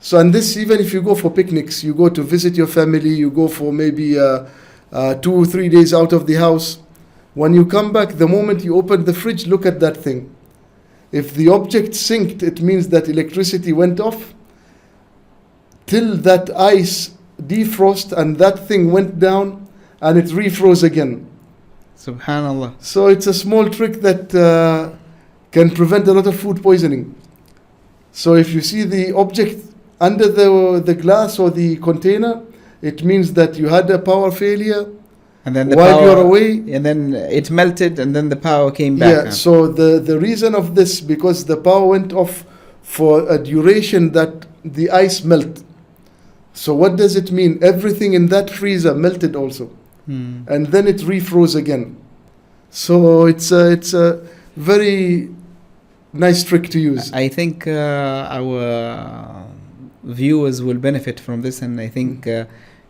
Speaker 2: So, and this, even if you go for picnics, you go to visit your family, you go for maybe 2 or 3 days out of the house. When you come back, the moment you open the fridge, look at that thing. If the object sinked, it means that electricity went off till that ice defrost and that thing went down and it refroze again.
Speaker 1: Subhanallah.
Speaker 2: So it's a small trick that can prevent a lot of food poisoning. So if you see the object under the glass or the container, it means that you had a power failure,
Speaker 1: and then
Speaker 2: while you're away,
Speaker 1: and then it melted, and then the power came back.
Speaker 2: Yeah. So the reason of this, because the power went off for a duration that the ice melt. So what does it mean? Everything in that freezer melted also, and then it refroze again. So it's a very nice trick to use.
Speaker 1: I think our viewers will benefit from this, and I think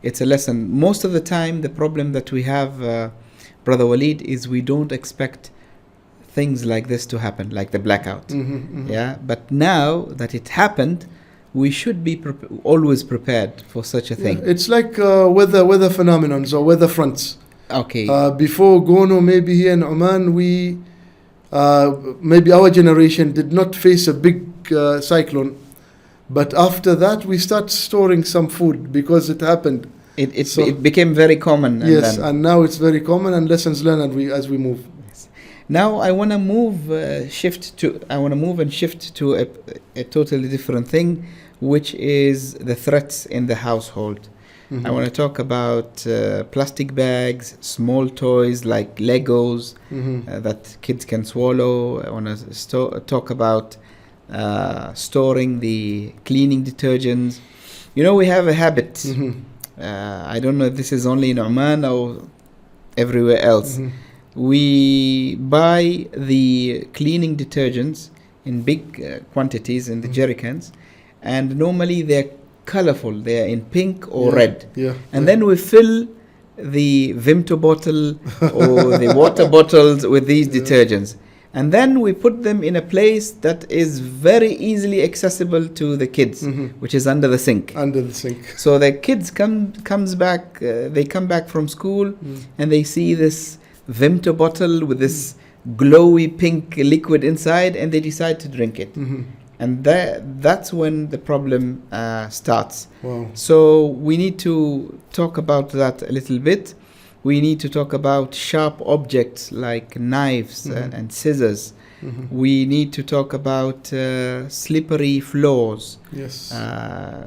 Speaker 1: it's a lesson. Most of the time, the problem that we have, Brother Waleed, is we don't expect things like this to happen, like the blackout. Yeah, but now that it happened, we should be always prepared for such a thing.
Speaker 2: It's like weather phenomenons or weather fronts.
Speaker 1: Okay.
Speaker 2: Before Gono, maybe here in Oman, we maybe our generation did not face a big cyclone, but after that we start storing some food because it happened.
Speaker 1: It became very common.
Speaker 2: Yes, and now it's very common, and lessons learned as we move.
Speaker 1: Yes. Now I want to move and shift to a totally different thing, which is the threats in the household. I want to talk about plastic bags, small toys like Legos that kids can swallow. I want to talk about storing the cleaning detergents. You know, we have a habit. I don't know if this is only in Oman or everywhere else. We buy the cleaning detergents in big quantities in the jerrycans, and normally they're colorful. They're in pink or red. And then we fill the Vimto bottle or the water bottles with these detergents. And then we put them in a place that is very easily accessible to the kids, which is under the sink.
Speaker 2: Under the sink.
Speaker 1: So the kids come back from school and they see this Vimto bottle with this glowy pink liquid inside, and they decide to drink it. And that's when the problem starts.
Speaker 2: Wow.
Speaker 1: So we need to talk about that a little bit. We need to talk about sharp objects like knives and scissors. We need to talk about slippery floors.
Speaker 2: Yes.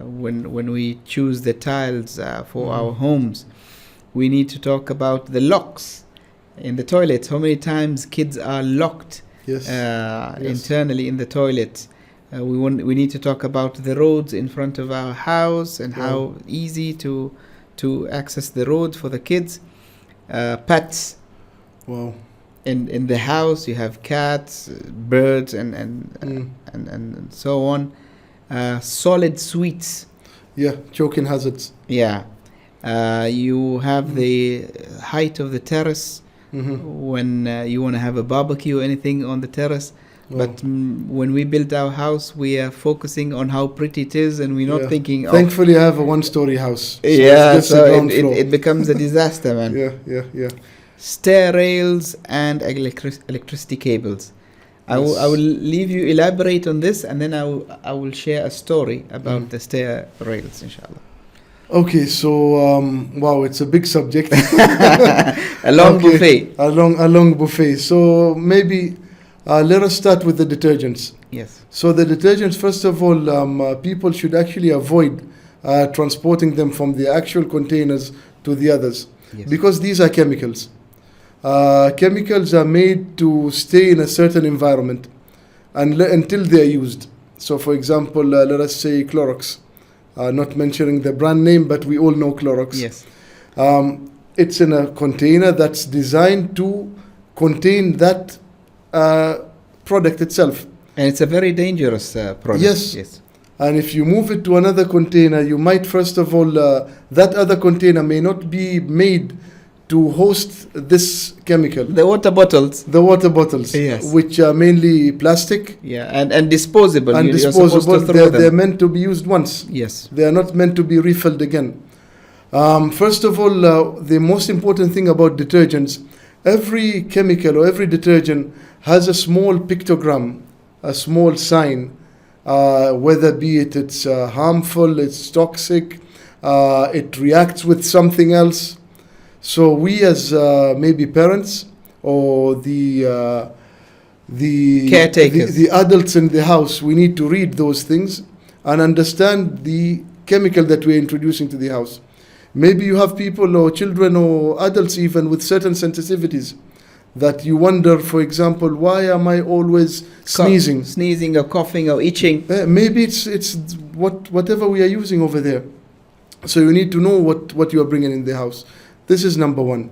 Speaker 1: When we choose the tiles for our homes. We need to talk about the locks in the toilets. How many times kids are locked internally in the toilet? We need to talk about the roads in front of our house and how easy to access the road for the kids. Pets.
Speaker 2: Wow.
Speaker 1: In the house you have cats, birds, and so on. Solid sweets.
Speaker 2: Yeah, choking hazards.
Speaker 1: Yeah. You have the height of the terrace when you want to have a barbecue or anything on the terrace. But when we built our house, we are focusing on how pretty it is, and we're not thinking.
Speaker 2: Thankfully, I have a one-story house. So
Speaker 1: it becomes a disaster, man.
Speaker 2: Yeah.
Speaker 1: Stair rails and electricity cables. I will leave you elaborate on this, and then I will share a story about the stair rails, inshallah.
Speaker 2: Okay, so wow, it's a big subject.
Speaker 1: A long buffet.
Speaker 2: A long buffet. So maybe. Let us start with the detergents.
Speaker 1: Yes.
Speaker 2: So the detergents, first of all, people should actually avoid transporting them from the actual containers to the others, because these are chemicals. Chemicals are made to stay in a certain environment until they are used. So, for example, let us say Clorox, not mentioning the brand name, but we all know Clorox.
Speaker 1: Yes.
Speaker 2: It's in a container that's designed to contain that product itself.
Speaker 1: And it's a very dangerous product.
Speaker 2: Yes. And if you move it to another container, you might, first of all, that other container may not be made to host this chemical.
Speaker 1: The water bottles.
Speaker 2: Yes. Which are mainly plastic.
Speaker 1: Yeah, and disposable.
Speaker 2: And disposable. They're meant to be used once.
Speaker 1: Yes.
Speaker 2: They are not meant to be refilled again. First of all, the most important thing about detergents, every chemical or every detergent has a small pictogram, a small sign, whether be it's harmful, it's toxic, it reacts with something else. So we as maybe parents or the
Speaker 1: caretakers,
Speaker 2: the adults in the house, we need to read those things and understand the chemical that we're introducing to the house. Maybe you have people or children or adults even with certain sensitivities that you wonder, for example, why am I always sneezing?
Speaker 1: Sneezing or coughing or itching.
Speaker 2: Maybe it's whatever we are using over there. So you need to know what you are bringing in the house. This is number one.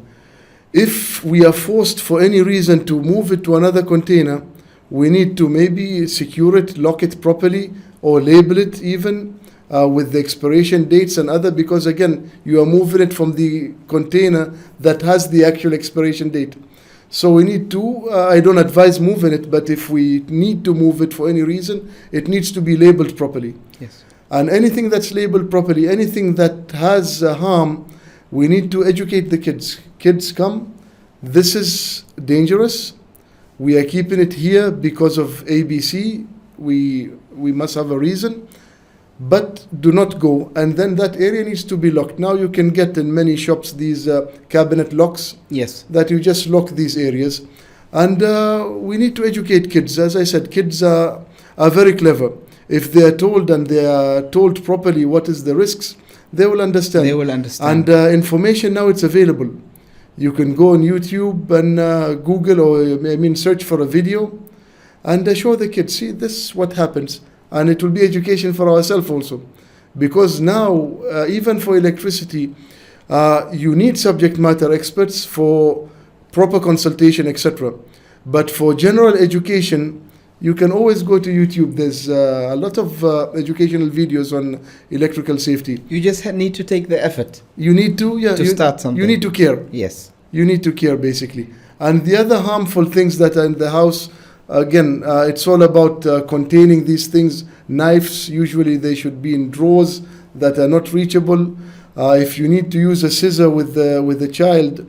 Speaker 2: If we are forced for any reason to move it to another container, we need to maybe secure it, lock it properly, or label it even with the expiration dates and other, because again, you are moving it from the container that has the actual expiration date. So we need to, I don't advise moving it, but if we need to move it for any reason, it needs to be labeled properly.
Speaker 1: Yes.
Speaker 2: And anything that's labeled properly, anything that has harm, we need to educate the kids. Kids come, this is dangerous. We are keeping it here because of ABC. We must have a reason. But do not go. And then that area needs to be locked. Now you can get in many shops these cabinet locks.
Speaker 1: Yes.
Speaker 2: That you just lock these areas. And we need to educate kids. As I said, kids are very clever. If they are told and they are told properly what is the risks, they will understand.
Speaker 1: They will understand.
Speaker 2: And information now, it's available. You can go on YouTube and Google, or search for a video and show the kids, see, this is what happens. And it will be education for ourselves also. Because now, even for electricity, you need subject matter experts for proper consultation, etc. But for general education, you can always go to YouTube. There's a lot of educational videos on electrical safety.
Speaker 1: You just need to take the effort.
Speaker 2: You need to,
Speaker 1: start something.
Speaker 2: You need to care.
Speaker 1: Yes.
Speaker 2: You need to care, basically. And the other harmful things that are in the house, again, it's all about containing these things. Knives, usually they should be in drawers that are not reachable. If you need to use a scissor with the child,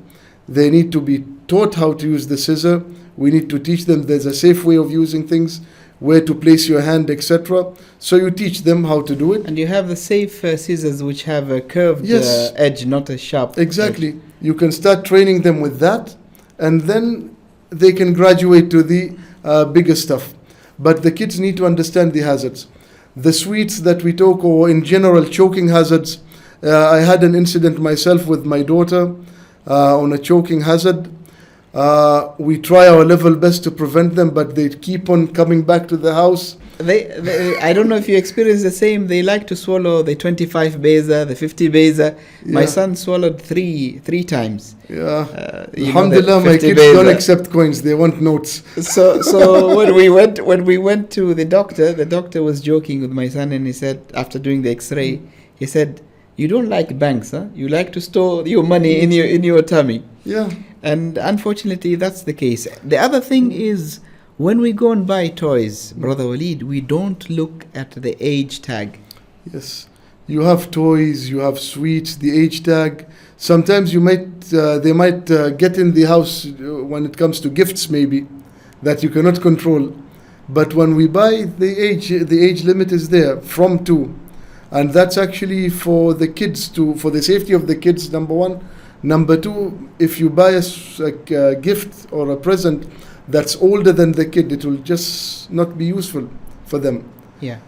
Speaker 2: they need to be taught how to use the scissor. We need to teach them there's a safe way of using things, where to place your hand, etc. So you teach them how to do it.
Speaker 1: And you have the safe scissors which have a curved edge, not a sharp
Speaker 2: Exactly.
Speaker 1: edge.
Speaker 2: You can start training them with that, and then they can graduate to the bigger stuff. But the kids need to understand the hazards. The sweets that we talk, or in general choking hazards, I had an incident myself with my daughter on a choking hazard. We try our level best to prevent them, but they keep on coming back to the house.
Speaker 1: They I don't know if you experience the same. They like to swallow the 25 beza, the 50 beza. Yeah. My son swallowed three times.
Speaker 2: Yeah. Alhamdulillah, my kids don't accept coins. They want notes.
Speaker 1: So when we went to the doctor was joking with my son, and he said, after doing the X-ray, he said, "You don't like banks, huh? You like to store your money in your tummy."
Speaker 2: Yeah.
Speaker 1: And unfortunately, that's the case. The other thing is, when we go and buy toys, Brother Waleed, we don't look at the age tag.
Speaker 2: Yes. You have toys, you have sweets, the age tag. Sometimes they might get in the house when it comes to gifts, maybe, that you cannot control. But when we buy, the age limit is there, from 2. And that's actually for the kids, for the safety of the kids, number one. Number two, if you buy a gift or a present that's older than the kid, it will just not be useful for them.
Speaker 1: Yeah.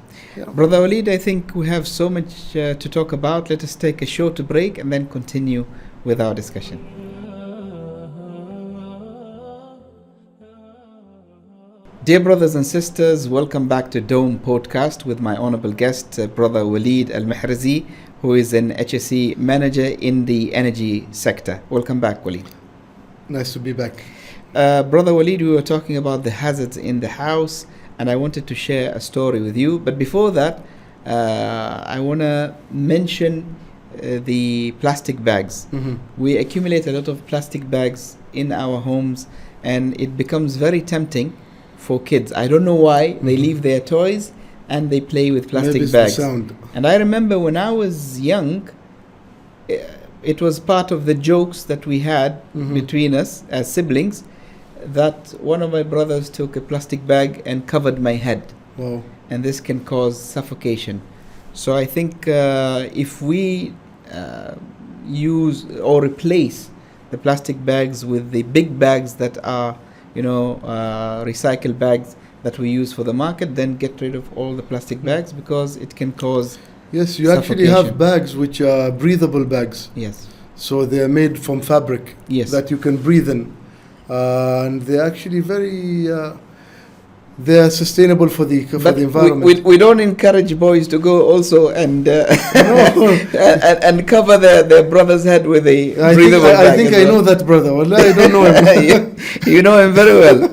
Speaker 1: Brother Waleed, I think we have so much to talk about. Let us take a short break and then continue with our discussion. Dear brothers and sisters, welcome back to Dome Podcast with my honorable guest, Brother Waleed Al Mahrizi, who is an HSSE manager in the energy sector. Welcome back, Waleed.
Speaker 2: Nice to be back.
Speaker 1: Brother Waleed, we were talking about the hazards in the house, and I wanted to share a story with you. But before that, I want to mention the plastic bags. Mm-hmm. We accumulate a lot of plastic bags in our homes, and it becomes very tempting for kids. I don't know why. They leave their toys and they play with plastic bags.
Speaker 2: The sound.
Speaker 1: And I remember when I was young, it was part of the jokes that we had between us as siblings, that one of my brothers took a plastic bag and covered my head.
Speaker 2: Wow.
Speaker 1: And this can cause suffocation. So I think if we use or replace the plastic bags with the big bags that are recycle bags that we use for the market, then get rid of all the plastic bags, because it can cause
Speaker 2: Yes, you actually have bags which are breathable bags.
Speaker 1: Yes.
Speaker 2: So they are made from fabric.
Speaker 1: Yes.
Speaker 2: That you can breathe in. And they're actually very they are sustainable for the environment.
Speaker 1: We don't encourage boys to go also and
Speaker 2: No.
Speaker 1: and cover their brother's head with a breathable bag.
Speaker 2: I think I know that brother. Wallah, I don't know him.
Speaker 1: You know him very well.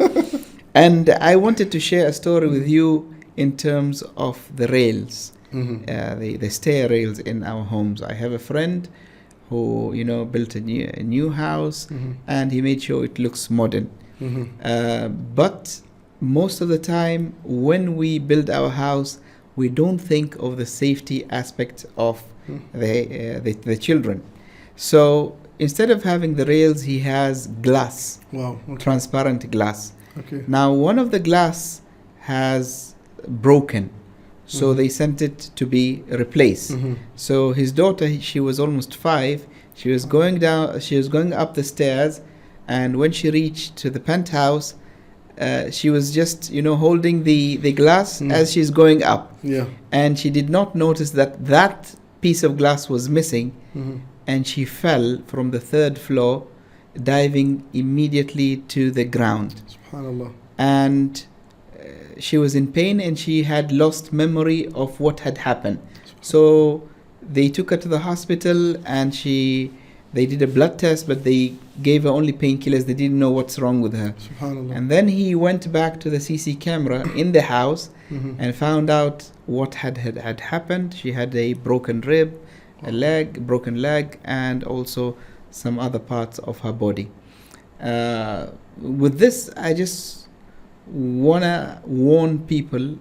Speaker 1: And I wanted to share a story with you in terms of the rails, the stair rails in our homes. I have a friend who, built a new house, and he made sure it looks modern. But most of the time, when we build our house, we don't think of the safety aspect of the children. So instead of having the rails, he has glass, transparent glass.
Speaker 2: Okay.
Speaker 1: Now, one of the glass has broken, so they sent it to be replaced. So his daughter, she was almost 5. She was going up the stairs, and when she reached to the penthouse, she was just holding the glass as she's going up.
Speaker 2: Yeah.
Speaker 1: And she did not notice that piece of glass was missing, and she fell from the 3rd floor, diving immediately to the ground.
Speaker 2: Subhanallah.
Speaker 1: And she was in pain, and she had lost memory of what had happened. So they took her to the hospital, and they did a blood test, but they gave her only painkillers. They didn't know what's wrong with her.
Speaker 2: Subhanallah.
Speaker 1: And then he went back to the CC camera in the house and found out what had happened. She had a broken rib, broken leg, and also some other parts of her body. With this, I just want to warn people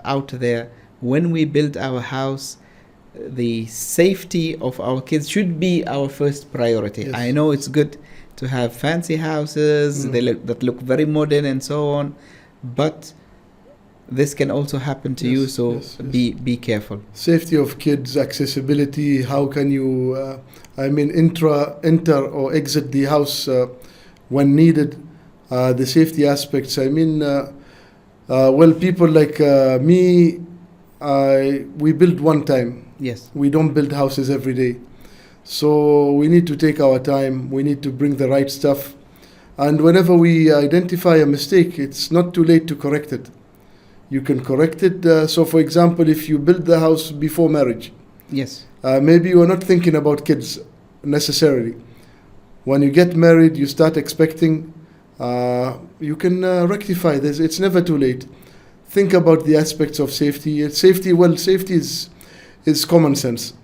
Speaker 1: out there, when we build our house, the safety of our kids should be our first priority.
Speaker 2: Yes.
Speaker 1: I know it's good to have fancy houses that look very modern and so on, but this can also happen to you, so be careful.
Speaker 2: Safety of kids, accessibility, how can you enter or exit the house when needed, the safety aspects. People like me, we build one time.
Speaker 1: Yes.
Speaker 2: We don't build houses every day. So we need to take our time. We need to bring the right stuff. And whenever we identify a mistake, it's not too late to correct it. You can correct it. So for example, if you build the house before marriage,
Speaker 1: yes,
Speaker 2: maybe you are not thinking about kids necessarily. When you get married, you start expecting, you can rectify this. It's never too late. Think about the aspects of safety. Safety is common sense.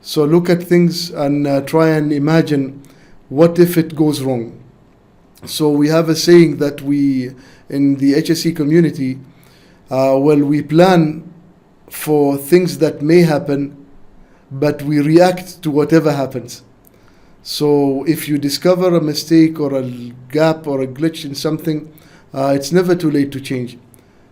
Speaker 2: So look at things and try and imagine, what if it goes wrong? So we have a saying that we, in the HSE community, we plan for things that may happen, but we react to whatever happens. So if you discover a mistake or a gap or a glitch in something, it's never too late to change.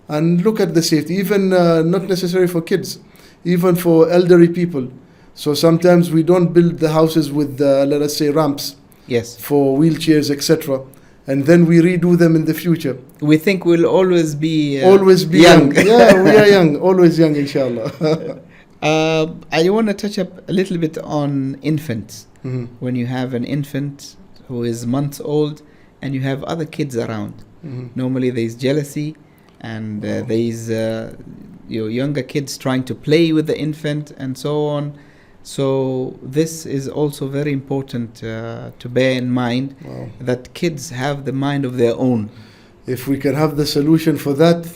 Speaker 2: And look at the safety, even not necessarily for kids, even for elderly people. So sometimes we don't build the houses with, let us say, ramps,
Speaker 1: yes,
Speaker 2: for wheelchairs, etc. And then we redo them in the future.
Speaker 1: We think we'll always be
Speaker 2: young. Yeah, we are young, always young, inshallah.
Speaker 1: I want to touch up a little bit on infants. When you have an infant who is months old and you have other kids around, normally there's jealousy, and there's younger kids trying to play with the infant and so on. So this is also very important to bear in mind, that kids have the mind of their own.
Speaker 2: If we can have the solution for that,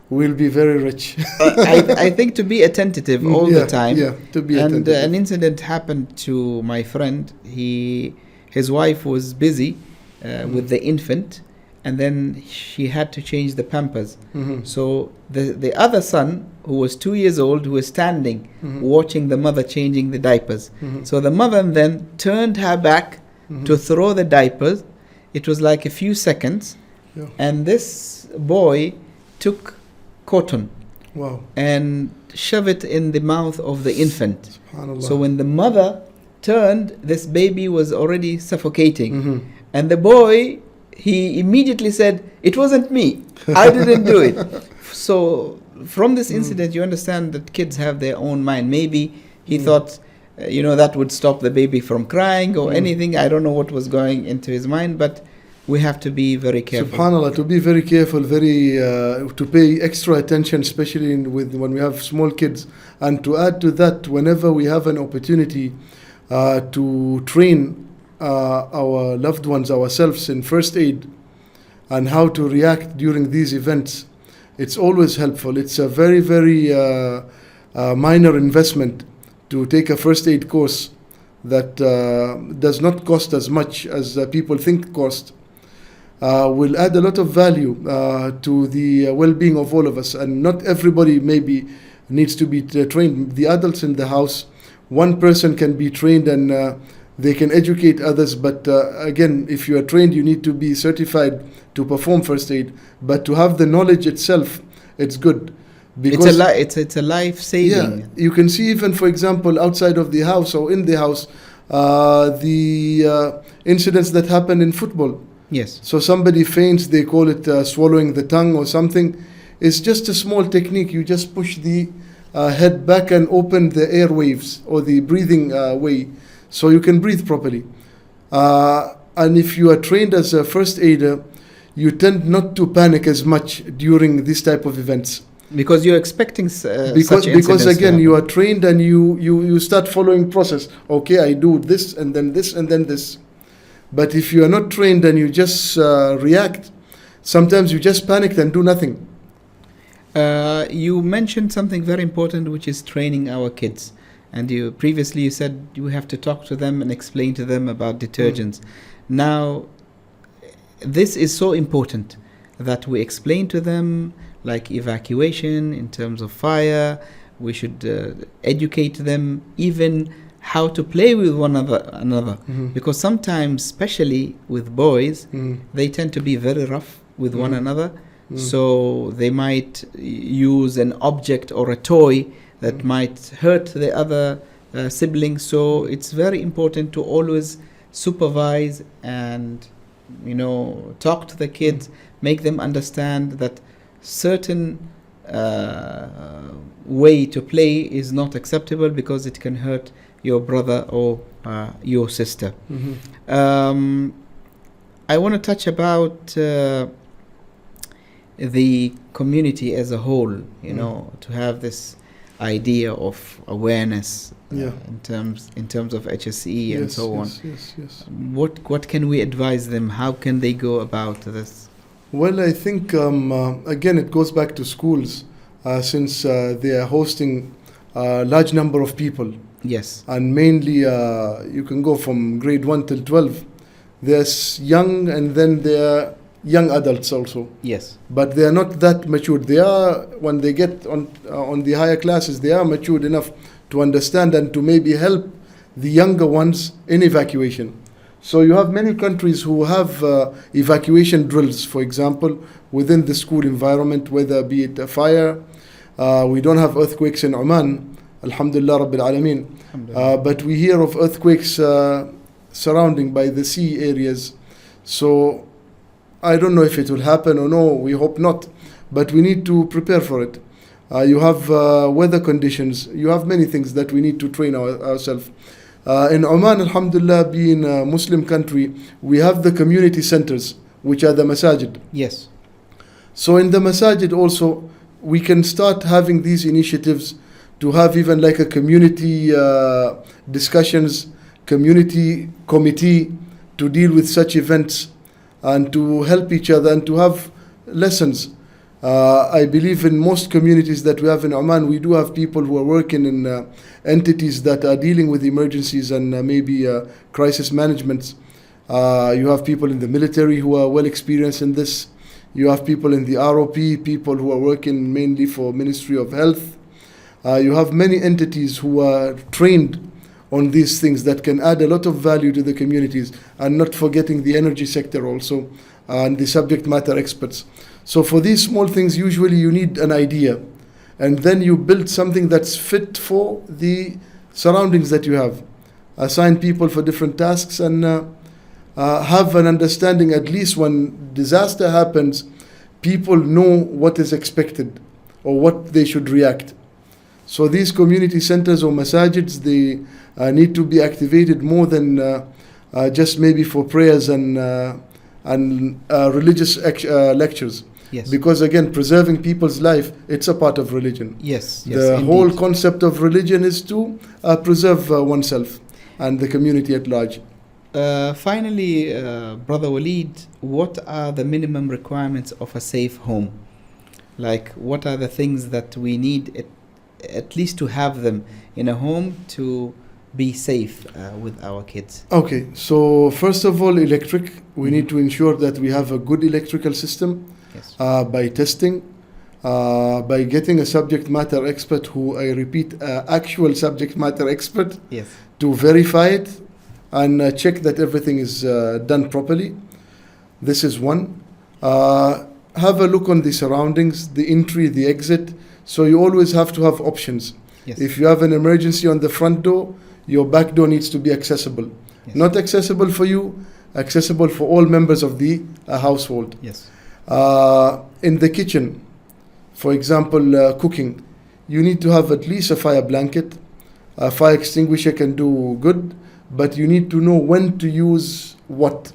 Speaker 2: we'll be very rich.
Speaker 1: I think to be attentive all the time.
Speaker 2: Yeah, to be attentive.
Speaker 1: And an incident happened to my friend. His wife was busy with the infant, and then she had to change the pampers. So the other son, who was 2 years old, who was standing watching the mother changing the diapers. So the mother then turned her back to throw the diapers. It was like a few seconds, and this boy took cotton and shoved it in the mouth of the infant. So when the mother turned, this baby was already suffocating. And the boy, he immediately said, "It wasn't me. I didn't do it." So from this incident, you understand that kids have their own mind. Maybe he thought, that would stop the baby from crying or anything. I don't know what was going into his mind, but we have to be very careful.
Speaker 2: Subhanallah, to be very careful, to pay extra attention, especially when we have small kids. And to add to that, whenever we have an opportunity to train our loved ones, ourselves, in first aid and how to react during these events, it's always helpful. It's a very, very minor investment to take a first aid course that does not cost as much as people think it costs. Will add a lot of value to the well-being of all of us. And not everybody maybe needs to be trained. The adults in the house, one person can be trained and they can educate others. But again, if you are trained, you need to be certified to perform first aid. But to have the knowledge itself, it's good.
Speaker 1: Because it's a life saving.
Speaker 2: Yeah, you can see even, for example, outside of the house or in the house, the incidents that happen in football.
Speaker 1: Yes.
Speaker 2: So somebody faints, they call it swallowing the tongue or something. It's just a small technique. You just push the head back and open the airwaves or the breathing way, so you can breathe properly. And if you are trained as a first aider, you tend not to panic as much during this type of events.
Speaker 1: Because you're expecting such
Speaker 2: because again, you are trained and you start following process. Okay, I do this and then this and then this. But if you are not trained and you just react, sometimes you just panic and do nothing.
Speaker 1: You mentioned something very important, which is training our kids. And you previously said you have to talk to them and explain to them about detergents. Now, this is so important that we explain to them, like evacuation in terms of fire. We should educate them even how to play with one another. Because sometimes, especially with boys, they tend to be very rough with one another. So they might use an object or a toy that might hurt the other sibling. So it's very important to always supervise and talk to the kids, make them understand that certain way to play is not acceptable because it can hurt your brother or your sister. I want to touch about the community as a whole, to have this idea of awareness in terms of HSSE and so on.
Speaker 2: Yes.
Speaker 1: What can we advise them? How can they go about this?
Speaker 2: Well, I think again it goes back to schools since they are hosting a large number of people.
Speaker 1: Yes.
Speaker 2: And mainly you can go from grade 1 till 12. There's young and then there are young adults also.
Speaker 1: Yes.
Speaker 2: But they are not that matured. They are, when they get on the higher classes, they are matured enough to understand and to maybe help the younger ones in evacuation. So you have many countries who have evacuation drills, for example, within the school environment, whether be it a fire. We don't have earthquakes in Oman, alhamdulillah rabbil alameen. But we hear of earthquakes surrounding by the sea areas. So I don't know if it will happen or no, we hope not. But we need to prepare for it. You have weather conditions. You have many things that we need to train ourselves. In Oman, alhamdulillah, being a Muslim country, we have the community centers, which are the masajid.
Speaker 1: Yes.
Speaker 2: So in the masajid also, we can start having these initiatives to have even like a community discussions, community committee to deal with such events and to help each other and to have lessons. I believe in most communities that we have in Oman, we do have people who are working in entities that are dealing with emergencies and maybe crisis management. You have people in the military who are well experienced in this. You have people in the ROP, people who are working mainly for Ministry of Health. You have many entities who are trained on these things that can add a lot of value to the communities, and not forgetting the energy sector also and the subject matter experts. So for these small things, usually you need an idea, and then you build something that's fit for the surroundings that you have. Assign people for different tasks and have an understanding, at least when disaster happens, people know what is expected or what they should react. So these community centers or masajids, they need to be activated more than just maybe for prayers and and religious lectures.
Speaker 1: Yes.
Speaker 2: Because again, preserving people's life, it's a part of religion.
Speaker 1: Yes.
Speaker 2: The
Speaker 1: indeed.
Speaker 2: whole concept of religion is to preserve oneself and the community at large.
Speaker 1: Finally, Brother Waleed, what are the minimum requirements of a safe home? Like, what are the things that we need at least to have them in a home to be safe with our kids?
Speaker 2: Okay, so first of all, electric. We need to ensure that we have a good electrical system.
Speaker 1: Yes.
Speaker 2: By testing, by getting a subject matter expert who, I repeat, actual subject matter expert,
Speaker 1: Yes.
Speaker 2: to verify it and check that everything is done properly. This is one. Have a look on the surroundings, the entry, the exit. So you always have to have options.
Speaker 1: Yes.
Speaker 2: If you have an emergency on the front door, your back door needs to be accessible.
Speaker 1: Yes.
Speaker 2: Not accessible for you, accessible for all members of the household.
Speaker 1: Yes.
Speaker 2: In the kitchen, for example, cooking, you need to have at least a fire blanket. A fire extinguisher can do good, but you need to know when to use what.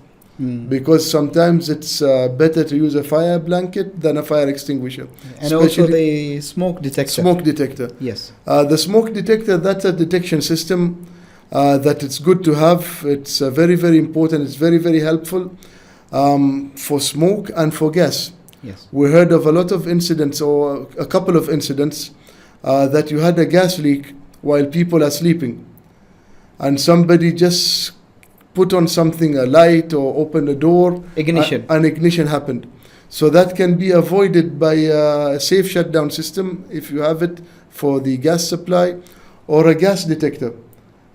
Speaker 2: Because sometimes it's better to use a fire blanket than a fire extinguisher.
Speaker 1: And also the smoke detector.
Speaker 2: Smoke detector.
Speaker 1: Yes.
Speaker 2: The smoke detector, that's a detection system that it's good to have. It's very, very important. It's very, very helpful for smoke and for gas.
Speaker 1: Yes.
Speaker 2: We heard of a lot of incidents, or a couple of incidents, that you had a gas leak while people are sleeping. And somebody just put on something, a light, or opened a door.
Speaker 1: Ignition.
Speaker 2: An ignition happened. So that can be avoided by a safe shutdown system, if you have it, for the gas supply, or a gas detector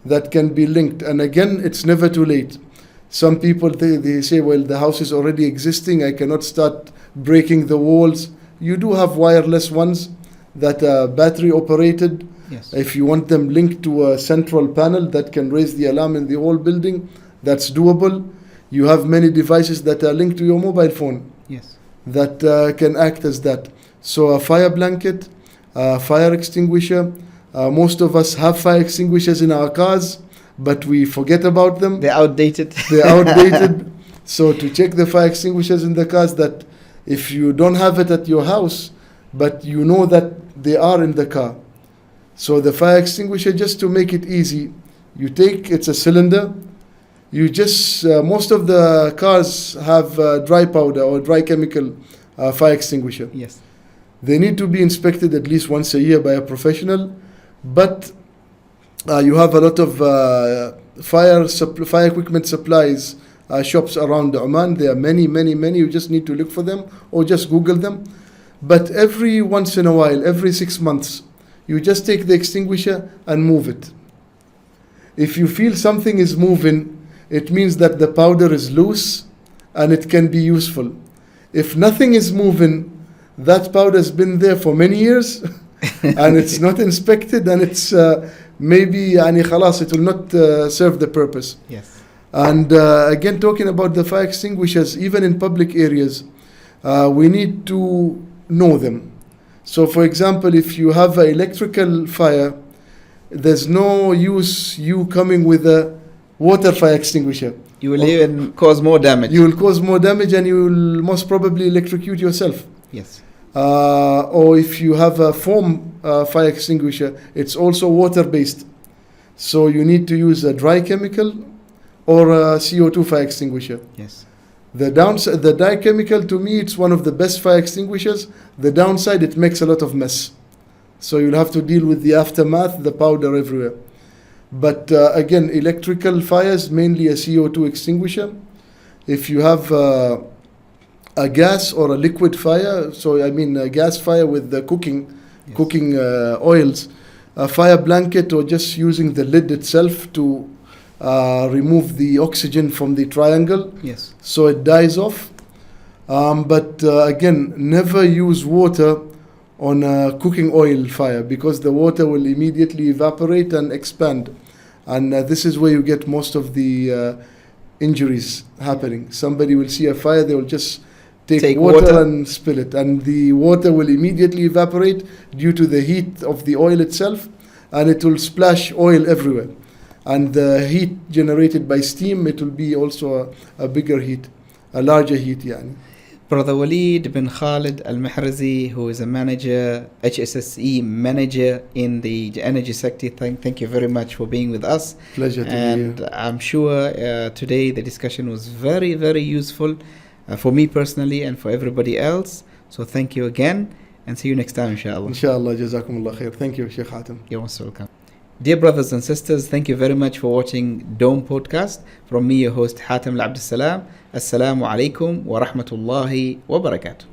Speaker 2: that can be linked. And again, it's never too late. Some people, they say, well, the house is already existing, I cannot start breaking the walls. You do have wireless ones that are battery operated.
Speaker 1: Yes.
Speaker 2: If you want them linked to a central panel that can raise the alarm in the whole building, that's doable. You have many devices that are linked to your mobile phone.
Speaker 1: Yes.
Speaker 2: That can act as that. So a fire blanket, a fire extinguisher. Most of us have fire extinguishers in our cars, but we forget about them.
Speaker 1: They're outdated.
Speaker 2: They're outdated. So to check the fire extinguishers in the cars, that if you don't have it at your house, but you know that they are in the car. So the fire extinguisher, just to make it easy, you take, it's a cylinder. You just, most of the cars have dry powder or dry chemical fire extinguisher.
Speaker 1: Yes.
Speaker 2: They need to be inspected at least once a year by a professional, but you have a lot of fire equipment supplies shops around Oman. There are many. You just need to look for them or just Google them. But every once in a while, every 6 months, you just take the extinguisher and move it. If you feel something is moving, it means that the powder is loose and it can be useful. If nothing is moving, that powder has been there for many years and it's not inspected, and it's maybe khalas, it will not serve the purpose.
Speaker 1: Yes.
Speaker 2: And again, talking about the fire extinguishers, even in public areas, we need to know them. So for example, if you have an electrical fire, there's no use you coming with a water fire extinguisher.
Speaker 1: You will even cause more damage.
Speaker 2: You will cause more damage, and you will most probably electrocute yourself.
Speaker 1: Yes.
Speaker 2: Or if you have a foam fire extinguisher, it's also water-based. So you need to use a dry chemical or a CO2 fire extinguisher.
Speaker 1: Yes.
Speaker 2: The downside, the dry chemical, to me, it's one of the best fire extinguishers. The downside, it makes a lot of mess. So you'll have to deal with the aftermath, the powder everywhere. But again, electrical fires, mainly a CO2 extinguisher. If you have a gas or a liquid fire, so I mean a gas fire with the cooking oils, a fire blanket, or just using the lid itself to remove the oxygen from the triangle.
Speaker 1: Yes.
Speaker 2: So it dies off. But again, never use water on a cooking oil fire, because the water will immediately evaporate and expand. And this is where you get most of the injuries happening. Somebody will see a fire, they will just take water and spill it. And the water will immediately evaporate due to the heat of the oil itself, and it will splash oil everywhere. And the heat generated by steam, it will be also a bigger heat. a larger heat يعني.
Speaker 1: Brother Waleed bin Khalid Al Mahrizi, who is a manager, HSSE manager in the energy sector. Thank you very much for being with us.
Speaker 2: Pleasure to be
Speaker 1: And
Speaker 2: here.
Speaker 1: I'm sure today the discussion was very, very useful for me personally and for everybody else. So thank you again and see you next time, inshallah.
Speaker 2: Inshallah, jazakumullah khair. Thank you, Sheikh Hatim.
Speaker 1: You're most welcome. Dear brothers and sisters, thank you very much for watching Dome Podcast. From me, your host, Hatim Al Abdissalaam. Assalamu alaikum wa rahmatullahi wa barakatuh.